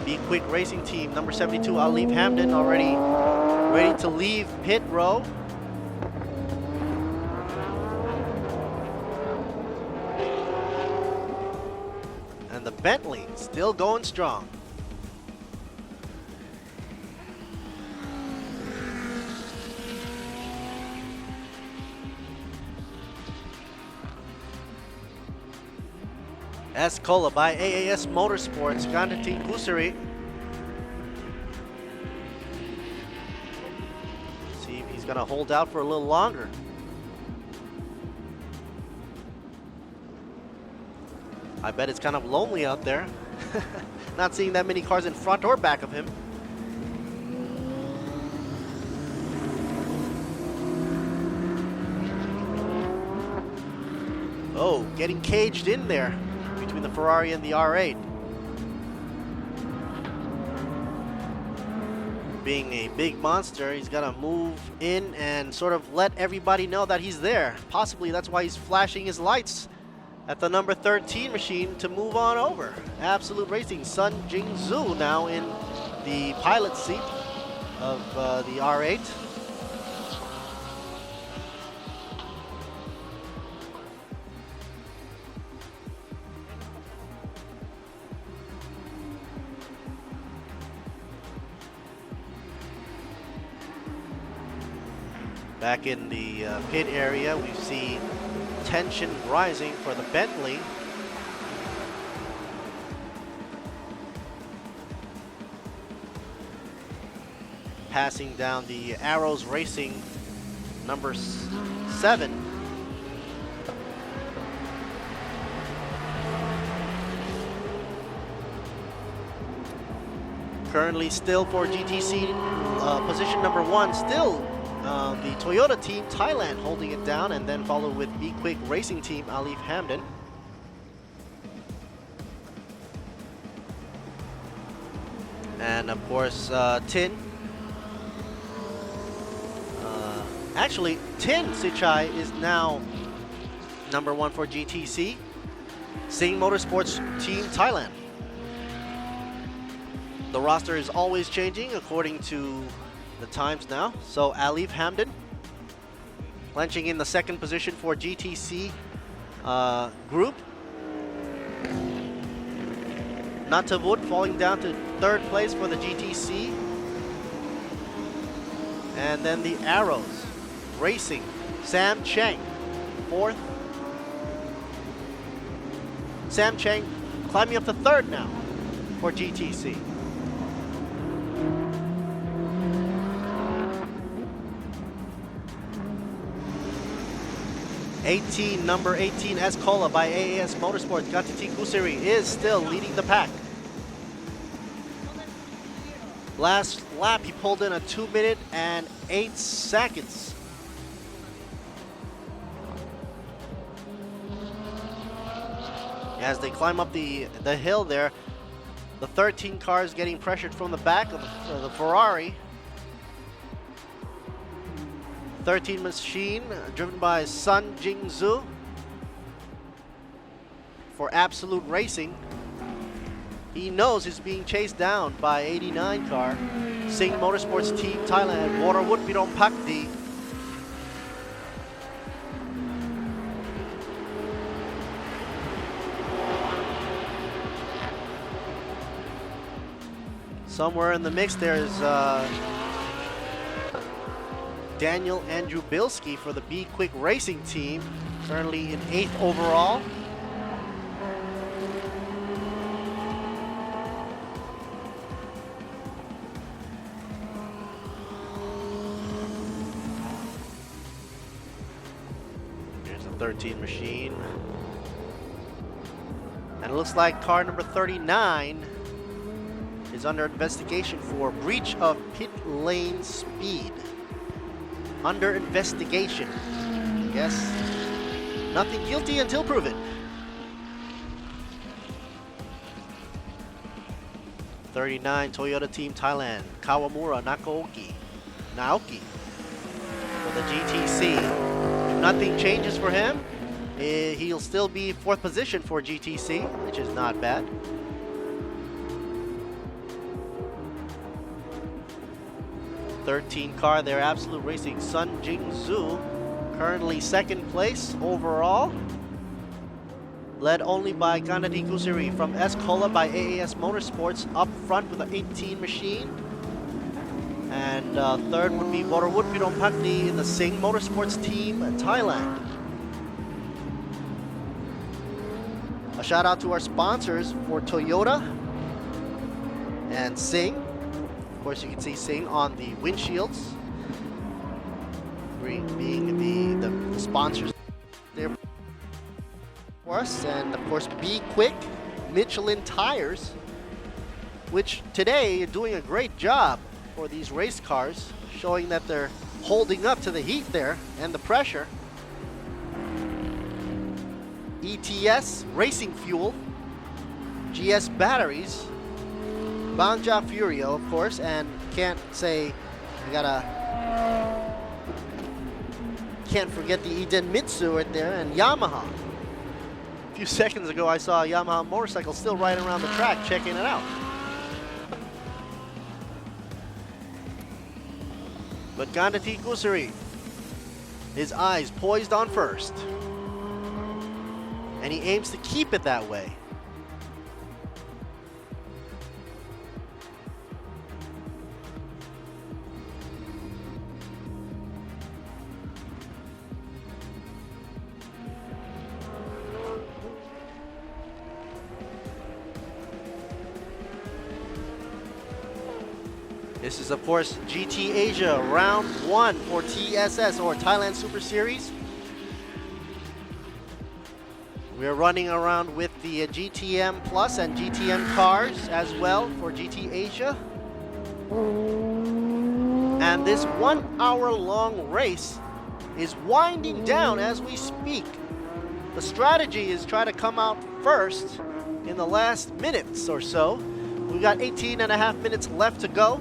Be Quick Racing Team, number 72, Alif Hamdan, already ready to leave pit row. And the Bentley still going strong. Escola by AAS Motorsports, Gandhi Kusari. See if he's gonna hold out for a little longer. I bet it's kind of lonely out there. Not seeing that many cars in front or back of him. Oh, getting caged in there between the Ferrari and the R8. Being a big monster, he's got to move in and sort of let everybody know that he's there. Possibly that's why he's flashing his lights at the number 13 machine to move on over. Absolute Racing, Sun Jingzhou now in the pilot seat of the R8. Back in the pit area, we see tension rising for the Bentley. passing down the Arrows Racing number 7. Currently still for GTC position number 1, still the Toyota team Thailand holding it down, and then followed with Be Quick Racing Team Alif Hamden. And of course Tin. Actually, Tin Sichai is now number 1 for GTC. Sing Motorsports Team Thailand. The roster is always changing according to the times now. So Alif Hamden clenching in the 2nd position for GTC group. Natavut falling down to 3rd place for the GTC. And then the Arrows Racing, Sam Cheng, 4th. Sam Cheng climbing up to 3rd now for GTC. Number 18, Escola by AAS Motorsports, Gatiti Kusiri is still leading the pack. Last lap, he pulled in a 2 minute and 8 seconds. As they climb up the hill there, the 13 cars getting pressured from the back of the Ferrari. 13 machine driven by Sun Jingzhu for Absolute Racing. He knows he's being chased down by 89 car. Sing Motorsports Team Thailand, Waterwood Pirong Pakdi. Somewhere in the mix there is Daniel Andrew Bilski for the Be Quick Racing Team, currently in 8th overall. Here's a 13 machine. And it looks like car number 39 is under investigation for breach of pit lane speed. Under investigation. Yes. Nothing guilty until proven. 39 Toyota Team Thailand, Kawamura Naoki for the GTC. If nothing changes for him, he'll still be 4th position for GTC, which is not bad. '13 car there, Absolute Racing, Sun Jingzhu, currently 2nd place overall, led only by Gandhi Kusiri from Escola by AAS Motorsports up front with an 18 machine. And 3rd would be Waterwood Pirong Pakdi in the Sing Motorsports Team Thailand. A shout out to our sponsors for Toyota and Sing. Of course, you can see Sing on the windshields, being the sponsors there for us. And of course, Be Quick, Michelin tires, which today are doing a great job for these race cars, showing that they're holding up to the heat there and the pressure. ETS Racing Fuel, GS batteries, Banja Furio, of course, and can't forget the Iden Mitsu right there, and Yamaha. A few seconds ago, I saw a Yamaha motorcycle still riding around the track, checking it out. But Gandhi Kusiri, his eyes poised on 1st. And he aims to keep it that way. This is, of course, GT Asia Round 1 for TSS, or Thailand Super Series. We're running around with the GTM Plus and GTM cars as well for GT Asia. And this 1 hour long race is winding down as we speak. The strategy is try to come out first in the last minutes or so. We've got 18.5 minutes left to go.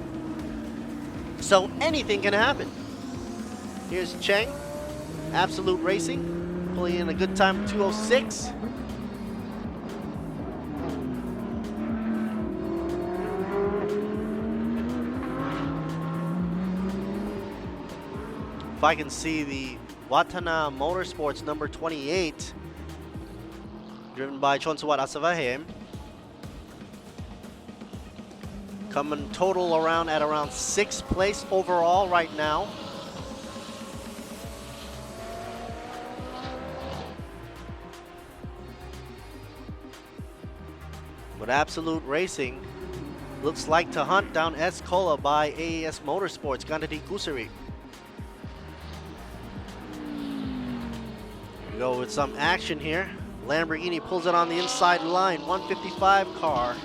So anything can happen. Here's Cheng, Absolute Racing, pulling in a good time, 2:06. If I can see the Watana Motorsports number 28, driven by Chonsawat Asavahem, coming total around at around 6th place overall right now. But Absolute Racing looks like to hunt down Escola by AAS Motorsports, Gandhi Kusari. We go with some action here. Lamborghini pulls it on the inside line, 155 car.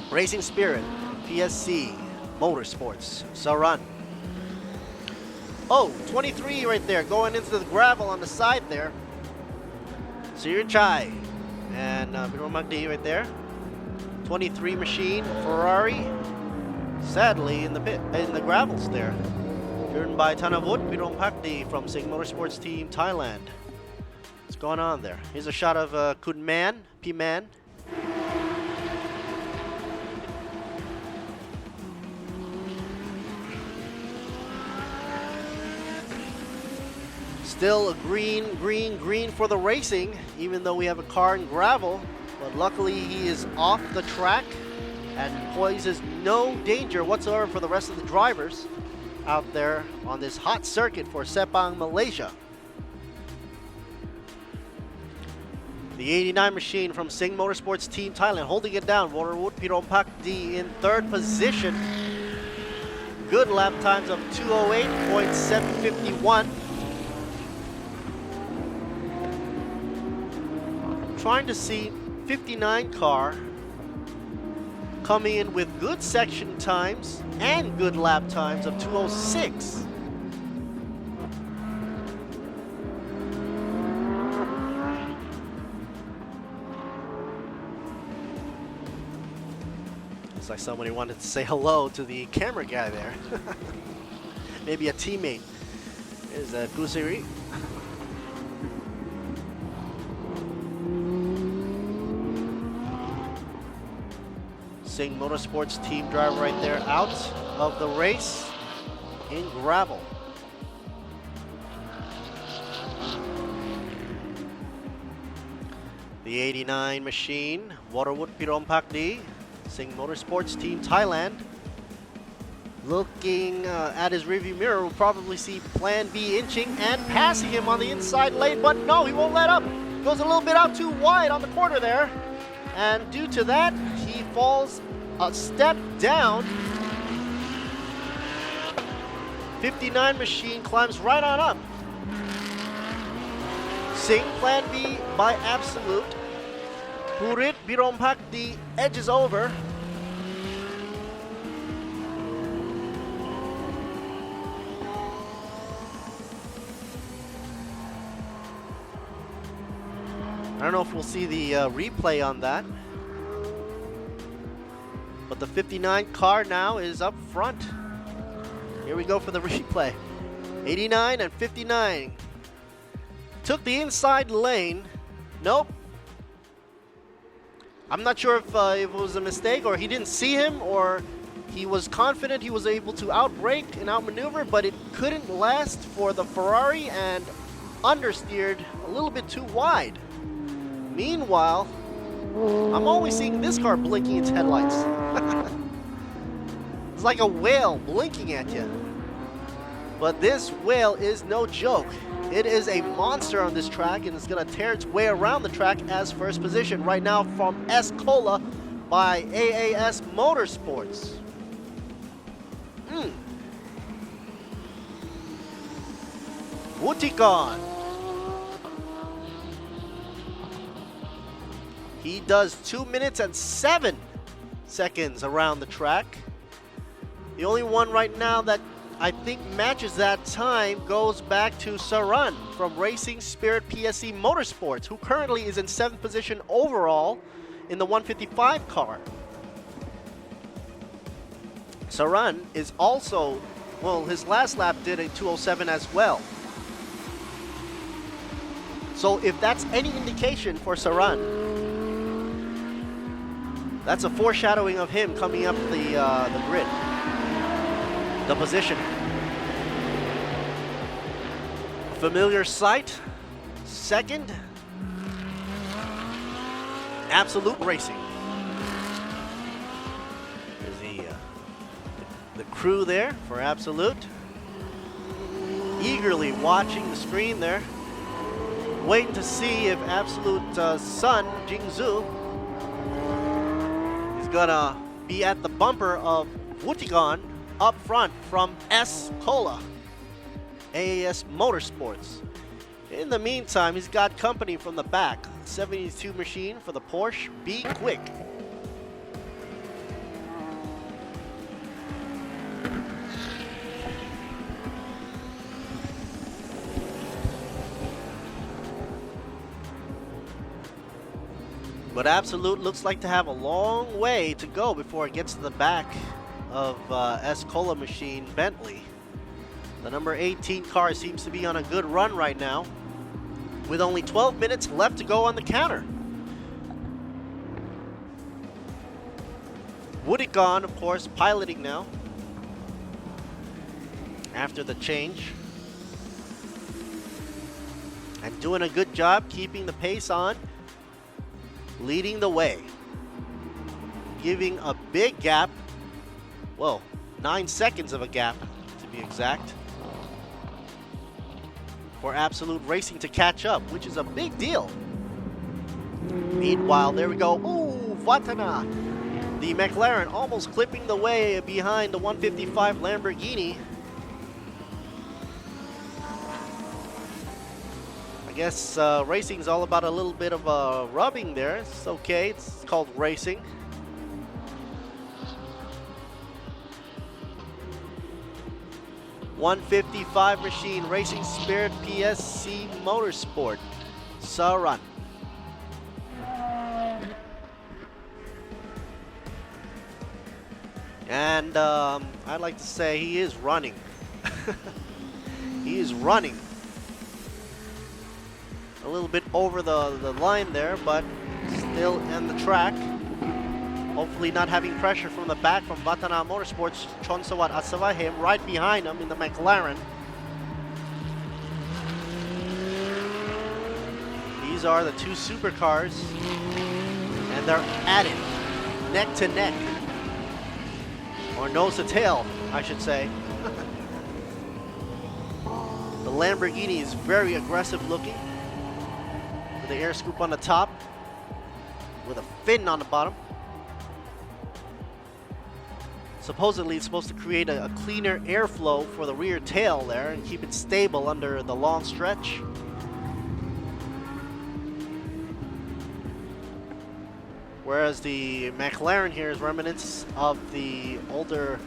Racing Spirit, PSC, Motorsports, Saran. Oh, 23 right there, going into the gravel on the side there. Sir Chai and Biro Magdi right there. 23 machine, Ferrari, sadly in the pit, in the gravels there. Driven by Tanavut Biro Magdi from Sing Motorsports Team Thailand. What's going on there? Here's a shot of Kunman, P-Man. Still a green, green, green for the racing, even though we have a car in gravel. But luckily he is off the track and poses no danger whatsoever for the rest of the drivers out there on this hot circuit for Sepang, Malaysia. The 89 machine from Sing Motorsports Team Thailand holding it down. Waterwood Pirompak D in 3rd position. Good lap times of 2:08.751. Trying to see 59 car coming in with good section times and good lap times of 2:06. Looks like somebody wanted to say hello to the camera guy there. Maybe a teammate. There's Kusiri. Sing Motorsports team driver right there out of the race in gravel. The 89 machine, Waterwood Pirompak D, Sing Motorsports Team Thailand. Looking at his rearview mirror, we'll probably see Plan B inching and passing him on the inside lane, but no, he won't let up. Goes a little bit out too wide on the corner there. And due to that, he falls a step down. 59 machine climbs right on up. Sing Plan B by Absolute. Purit Birompak D edges over. I don't know if we'll see the replay on that. But the 59 car now is up front. Here we go for the replay. 89 and 59. Took the inside lane. Nope. I'm not sure if it was a mistake or he didn't see him or he was confident he was able to outbrake and outmaneuver, but it couldn't last for the Ferrari and understeered a little bit too wide. Meanwhile, I'm always seeing this car blinking its headlights. It's like a whale blinking at you. But this whale is no joke. It is a monster on this track and it's going to tear its way around the track as first position. Right now from Escola by AAS Motorsports. Wutikon. He does 2 minutes and 7 seconds around the track. The only one right now that I think matches that time goes back to Saran from Racing Spirit PSC Motorsports, who currently is in 7th position overall in the 155 car. Saran is also, well, his last lap did a 2:07 as well. So if that's any indication for Saran, that's a foreshadowing of him coming up the grid. The position. Familiar sight. Second. Absolute Racing. There's the crew there for Absolute. Eagerly watching the screen there. Waiting to see if Absolute son, Jingzhu, is gonna be at the bumper of Wutikon up front from S. Cola, AAS Motorsports. In the meantime, he's got company from the back. 72 machine for the Porsche. Be quick. But Absolute looks like to have a long way to go before it gets to the back of S. Cola machine Bentley. The number 18 car seems to be on a good run right now, with only 12 minutes left to go on the counter. Wutikon, of course, piloting now after the change, and doing a good job keeping the pace on, leading the way, giving a big gap. Well, 9 seconds of a gap, to be exact, for Absolute Racing to catch up, which is a big deal. Meanwhile, there we go. Ooh, Vatana. The McLaren almost clipping the way behind the 155 Lamborghini. I guess racing is all about a little bit of rubbing there. It's okay. It's called racing. .155 machine, Racing Spirit PSC Motorsport, Saran. And I'd like to say he is running. He is running. A little bit over the line there, but still in the track. Hopefully not having pressure from the back from Vatana Motorsports, Chonsawat Asavahem right behind him in the McLaren. These are the two supercars, and they're at it, neck to neck. Or nose to tail, I should say. The Lamborghini is very aggressive looking, with the air scoop on the top, with a fin on the bottom. Supposedly it's supposed to create a cleaner airflow for the rear tail there and keep it stable under the long stretch. Whereas the McLaren here is reminiscent of the older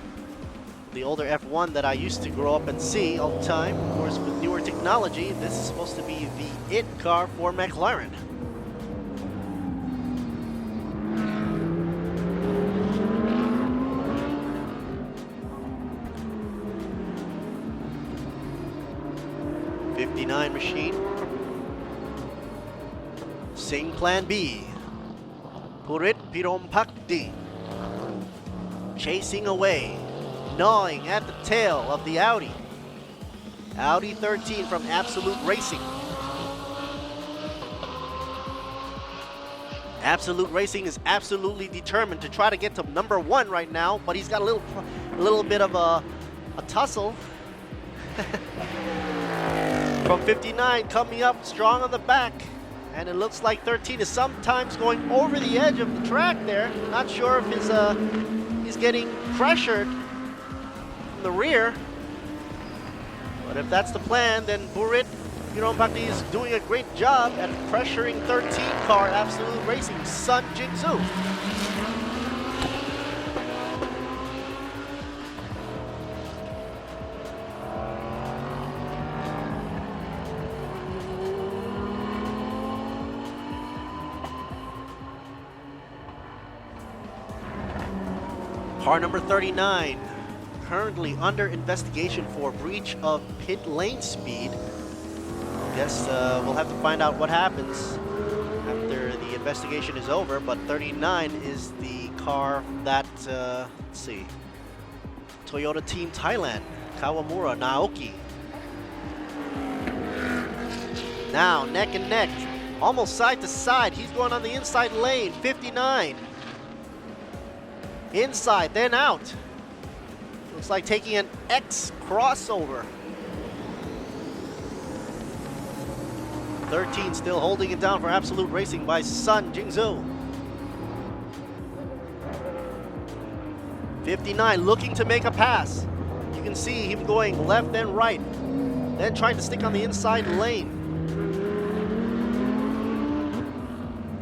F1 that I used to grow up and see all the time. Of course, with newer technology, this is supposed to be the it car for McLaren. '59 machine. Sing Plan B. Purit Pirompakdi. Chasing away, gnawing at the tail of the Audi. Audi 13 from Absolute Racing. Absolute Racing is absolutely determined to try to get to number 1 right now, but he's got a little bit of a tussle. From 59 coming up strong on the back, and it looks like 13 is sometimes going over the edge of the track there. Not sure if he's getting pressured from the rear. But if that's the plan, then Burit Pakdi is doing a great job at pressuring 13 car Absolute Racing Sun Jingzhou. Car number 39, currently under investigation for breach of pit lane speed. I guess we'll have to find out what happens after the investigation is over, but 39 is the car that, let's see, Toyota Team Thailand, Kawamura Naoki. Now, neck and neck, almost side to side. He's going on the inside lane, 59. Inside, then out. Looks like taking an X crossover. 13 still holding it down for Absolute Racing by Sun Jingzhou. 59 looking to make a pass. You can see him going left and right, then trying to stick on the inside lane.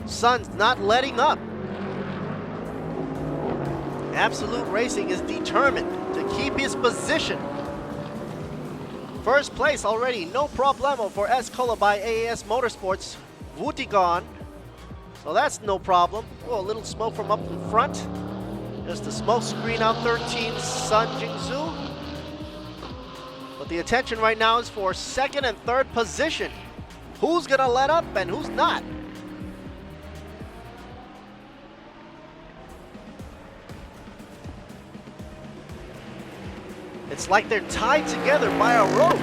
Sun's not letting up. Absolute Racing is determined to keep his position. First place already, no problemo for Escola by AAS Motorsports, Wutigon. So that's no problem. Oh, a little smoke from up in front. Just a smoke screen out 13, Sun Jingzhou. But the attention right now is for second and third position. Who's gonna let up and who's not? It's like they're tied together by a rope.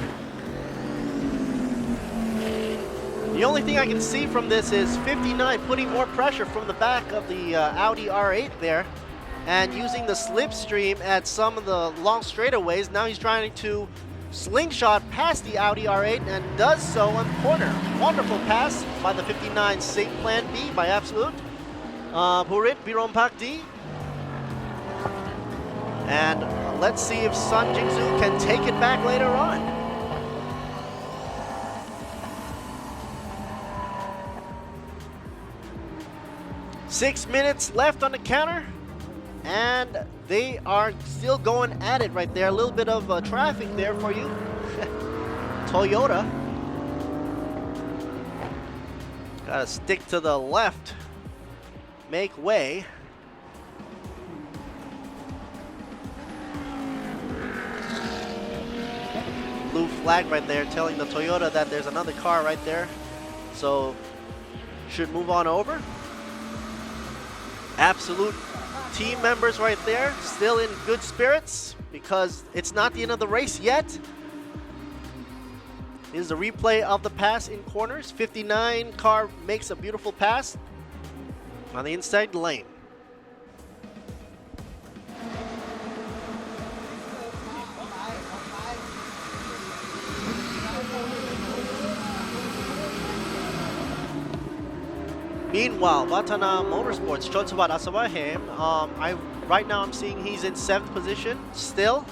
The only thing I can see from this is 59 putting more pressure from the back of the Audi R8 there and using the slipstream at some of the long straightaways. Now he's trying to slingshot past the Audi R8 and does so on the corner. Wonderful pass by the 59 Sing Plan B by Absolute. Burit Birompakdi. And let's see if Sun Jingzhou can take it back later on. Six minutes left on the counter, and they are still going at it right there. A little bit of traffic there for you. Toyota. Gotta stick to the left. Make way. Blue flag right there telling the Toyota that there's another car right there. So should move on over. Absolute team members right there, still in good spirits because it's not the end of the race yet. This is a replay of the pass in corners. 59 car makes a beautiful pass on the inside lane. Meanwhile, Vatana Motorsports, Chotsubat Asawahem, right now I'm seeing he's in 7th position still.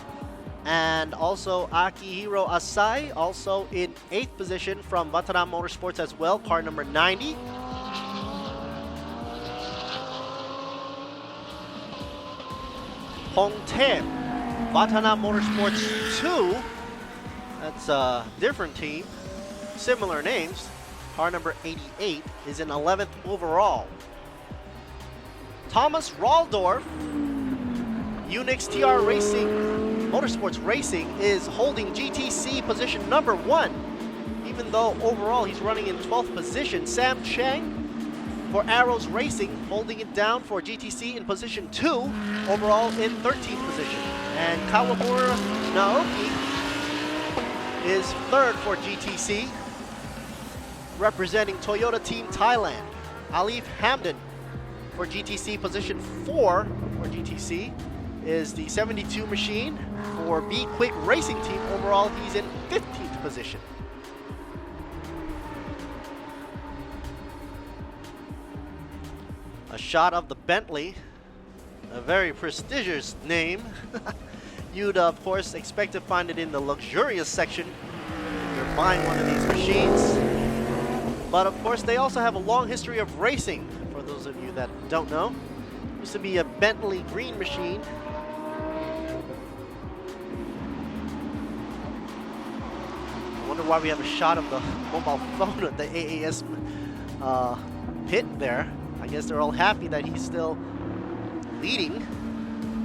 And also Akihiro Asai, also in 8th position from Vatana Motorsports as well, car number 90. Hongtae, Vatana Motorsports 2, that's a different team, similar names. Car number 88 is in 11th overall. Thomas Raldorf, Unix TR Racing, Motorsports Racing is holding GTC position number 1. Even though overall he's running in 12th position. Sam Chang for Arrows Racing holding it down for GTC in position 2. Overall in 13th position. And Kawamura Naoki is 3rd for GTC. Representing Toyota Team Thailand. Alif Hamdan for GTC position 4 for GTC is the 72 machine. For B Quick Racing Team overall he's in 15th position. A shot of the Bentley, a very prestigious name. You'd, of course, expect to find it in the luxurious section if you're buying one of these machines. But, of course, they also have a long history of racing, for those of you that don't know. Used to be a Bentley green machine. I wonder why we have a shot of the mobile phone at the AAS pit there. I guess they're all happy that he's still leading.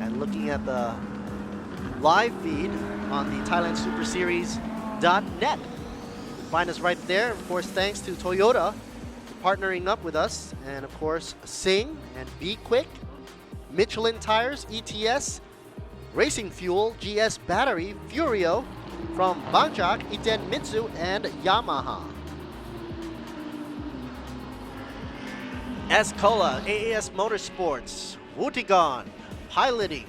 And looking at the live feed on the Thailand Super Series.net. Find us right there. Of course, thanks to Toyota for partnering up with us. And of course, Sing and Be Quick, Michelin Tires, ETS, Racing Fuel, GS Battery, Furio, from Bangjak, Iten Mitsu, and Yamaha. Escola, AAS Motorsports, Wutigon, piloting.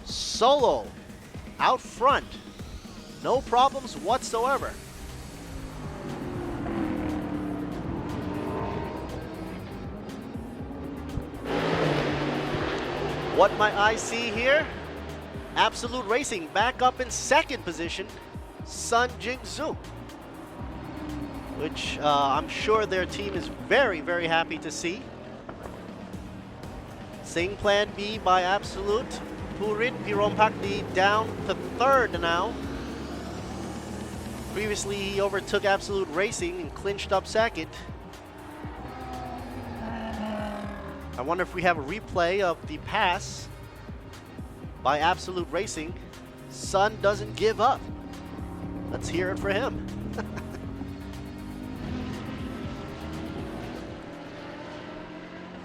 Solo, out front, no problems whatsoever. What might I see here? Absolute Racing back up in second position, Sun Jingzhou, which I'm sure their team is very, very happy to see. Sing Plan B by Absolute. Purit Pirompakdi down to third now. Previously, he overtook Absolute Racing and clinched up second. I wonder if we have a replay of the pass by Absolute Racing. Sun doesn't give up. Let's hear it for him.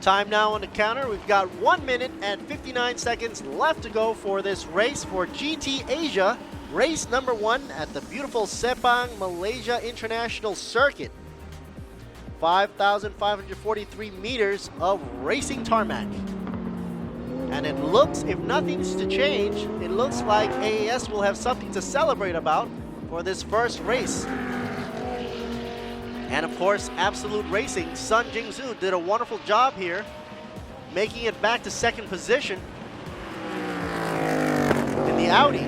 Time now on the counter. We've got 1 minute and 59 seconds left to go for this race for GT Asia. Race number 1 at the beautiful Sepang, Malaysia International Circuit. 5,543 meters of racing tarmac. And it looks, if nothing's to change, it looks like AAS will have something to celebrate about for this first race. And of course, Absolute Racing, Sun Jingzhou did a wonderful job here, making it back to second position in the Audi.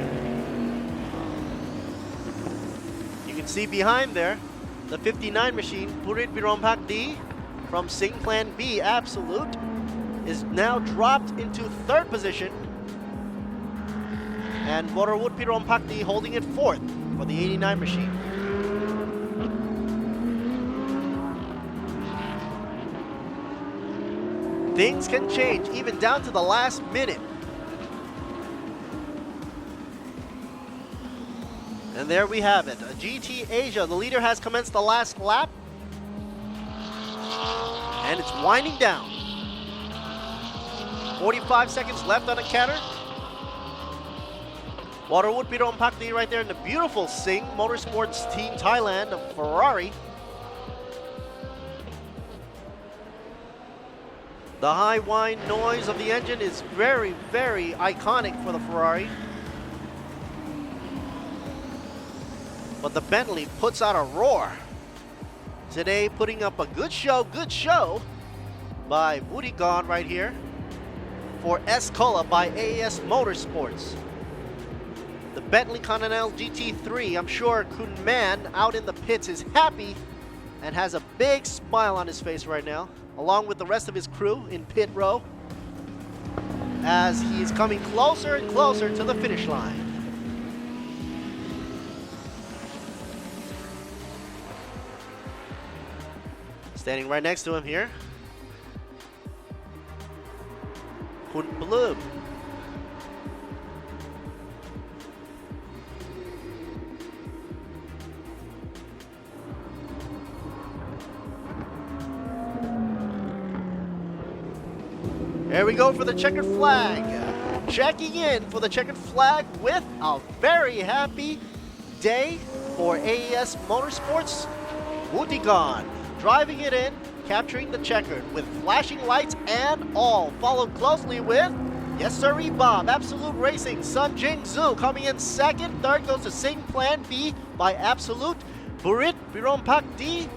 You can see behind there, the 59 machine, Purit Pirompakdi from Sing Plan B, Absolute, is now dropped into third position. And Borawut Pirompakdi holding it fourth for the 89 machine. Things can change even down to the last minute. And there we have it. GT Asia, the leader has commenced the last lap. And it's winding down. 45 seconds left on the counter. Waterwood Pirompakdi right there in the beautiful Sing Motorsports Team Thailand of Ferrari. The high whine noise of the engine is very, very iconic for the Ferrari. But the Bentley puts out a roar. Today putting up a good show by Wutigon right here for Escola by AAS Motorsports. The Bentley Continental GT3, I'm sure Kun Man out in the pits is happy and has a big smile on his face right now, along with the rest of his crew in pit row, as he is coming closer and closer to the finish line. Standing right next to him here, Kun Bloom. There we go for the checkered flag. Checking in for the checkered flag with a very happy day for AAS Motorsports. Wutigon driving it in, capturing the checkered with flashing lights and all. Followed closely with, yes sirree Bob, Absolute Racing, Sun Jingzhou coming in second. Third goes to Sing Plan B by Absolute, Purit Pirompakdi.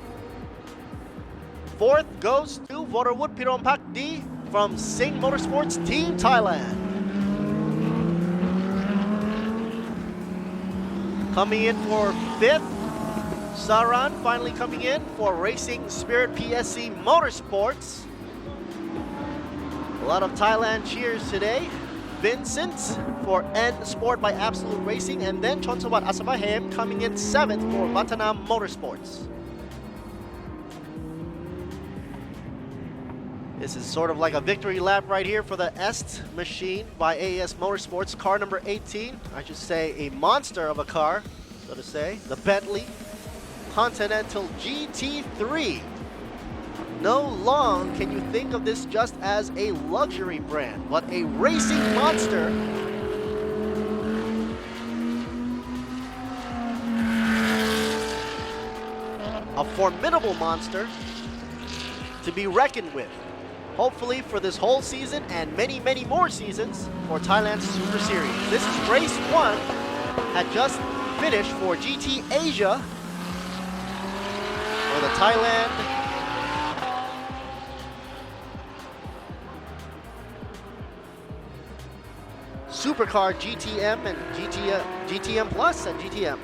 Fourth goes to Voterwood Pirompakdi from Sing Motorsports Team Thailand. Coming in for 5th, Saran finally coming in for Racing Spirit PSC Motorsports. A lot of Thailand cheers today. Vincent for N Sport by Absolute Racing, and then Chonsawat Asabahem coming in 7th for Batanam Motorsports. This is sort of like a victory lap right here for the Est machine by AES Motorsports. Car number 18, I should say a monster of a car, so to say. The Bentley Continental GT3. No long can you think of this just as a luxury brand, but a racing monster. A formidable monster to be reckoned with. Hopefully for this whole season and many, many more seasons for Thailand's Super Series. This is race 1, had just finished for GT Asia for the Thailand Supercar GTM and GTM Plus and GTM.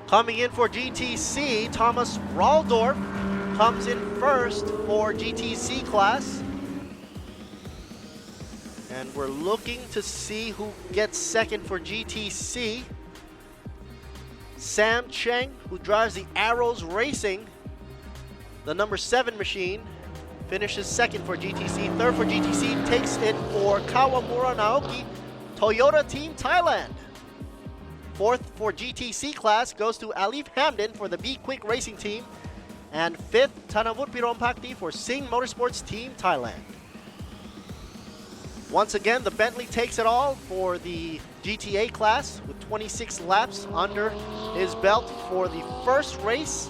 Coming in for GTC, Thomas Raldorf comes in first for GTC class. And we're looking to see who gets second for GTC. Sam Cheng, who drives the Arrows Racing, the number 7 machine, finishes second for GTC. Third for GTC takes it for Kawamura Naoki, Toyota Team Thailand. Fourth for GTC class goes to Alif Hamden for the Be Quick Racing Team. And fifth, Tanavut Pirompakti for Singh Motorsports Team Thailand. Once again, the Bentley takes it all for the GTA class with 26 laps under his belt for the first race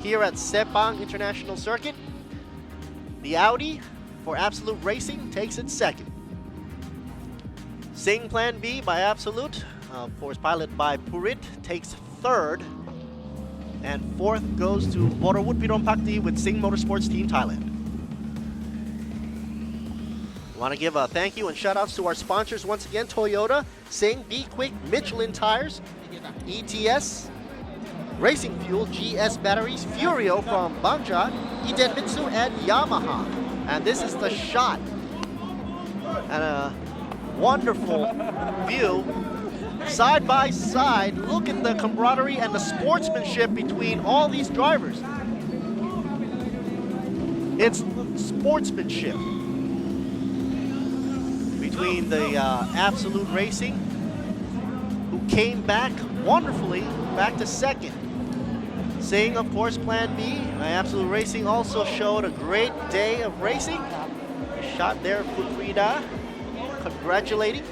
here at Sepang International Circuit. The Audi for Absolute Racing takes it second. Singh Plan B by Absolute, of course piloted by Purit, takes third. And fourth goes to Borawut Pirompakti with Singh Motorsports Team Thailand. Want to give a thank you and shout outs to our sponsors once again: Toyota, Singh, Be Quick, Michelin Tires, ETS, Racing Fuel, GS Batteries, Furio from Bangja, Idemitsu, and Yamaha. And this is the shot. And a wonderful view. Side by side, look at the camaraderie and the sportsmanship between all these drivers. It's sportsmanship between the Absolute Racing, who came back wonderfully, back to second. Singh, of course, Plan B. Absolute Racing also showed a great day of racing. A shot there of Kutrida, congratulating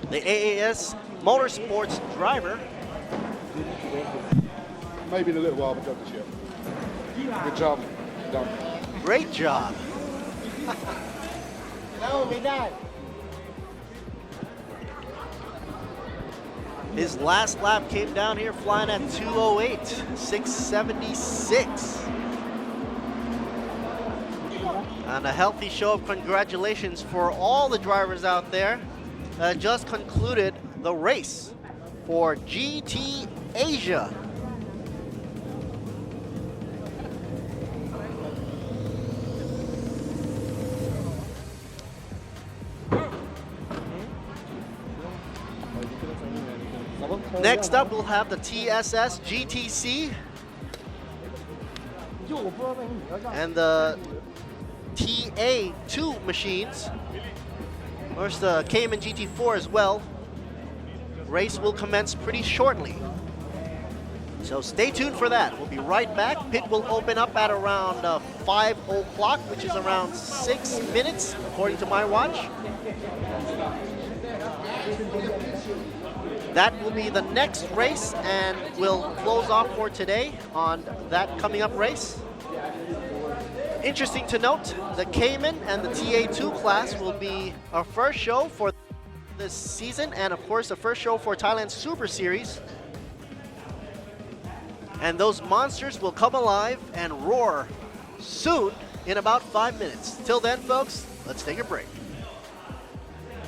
the AAS Motorsports driver. Maybe in a little while, but not this year. Good job. Done. Great job. His last lap came down here flying at 2:08, 6:76. And a healthy show of congratulations for all the drivers out there that just concluded the race for GT Asia. Next up, we'll have the TSS GTC and the TA2 machines. There's the Cayman GT4 as well. Race will commence pretty shortly, so stay tuned for that. We'll be right back. Pit will open up at around 5 o'clock, which is around 6 minutes according to my watch. That will be the next race, and we'll close off for today on that coming up race. Interesting to note, the Cayman and the TA2 class will be our first show for this season, and of course the first show for Thailand's Super Series. And those monsters will come alive and roar soon in about 5 minutes. Till then, folks, let's take a break.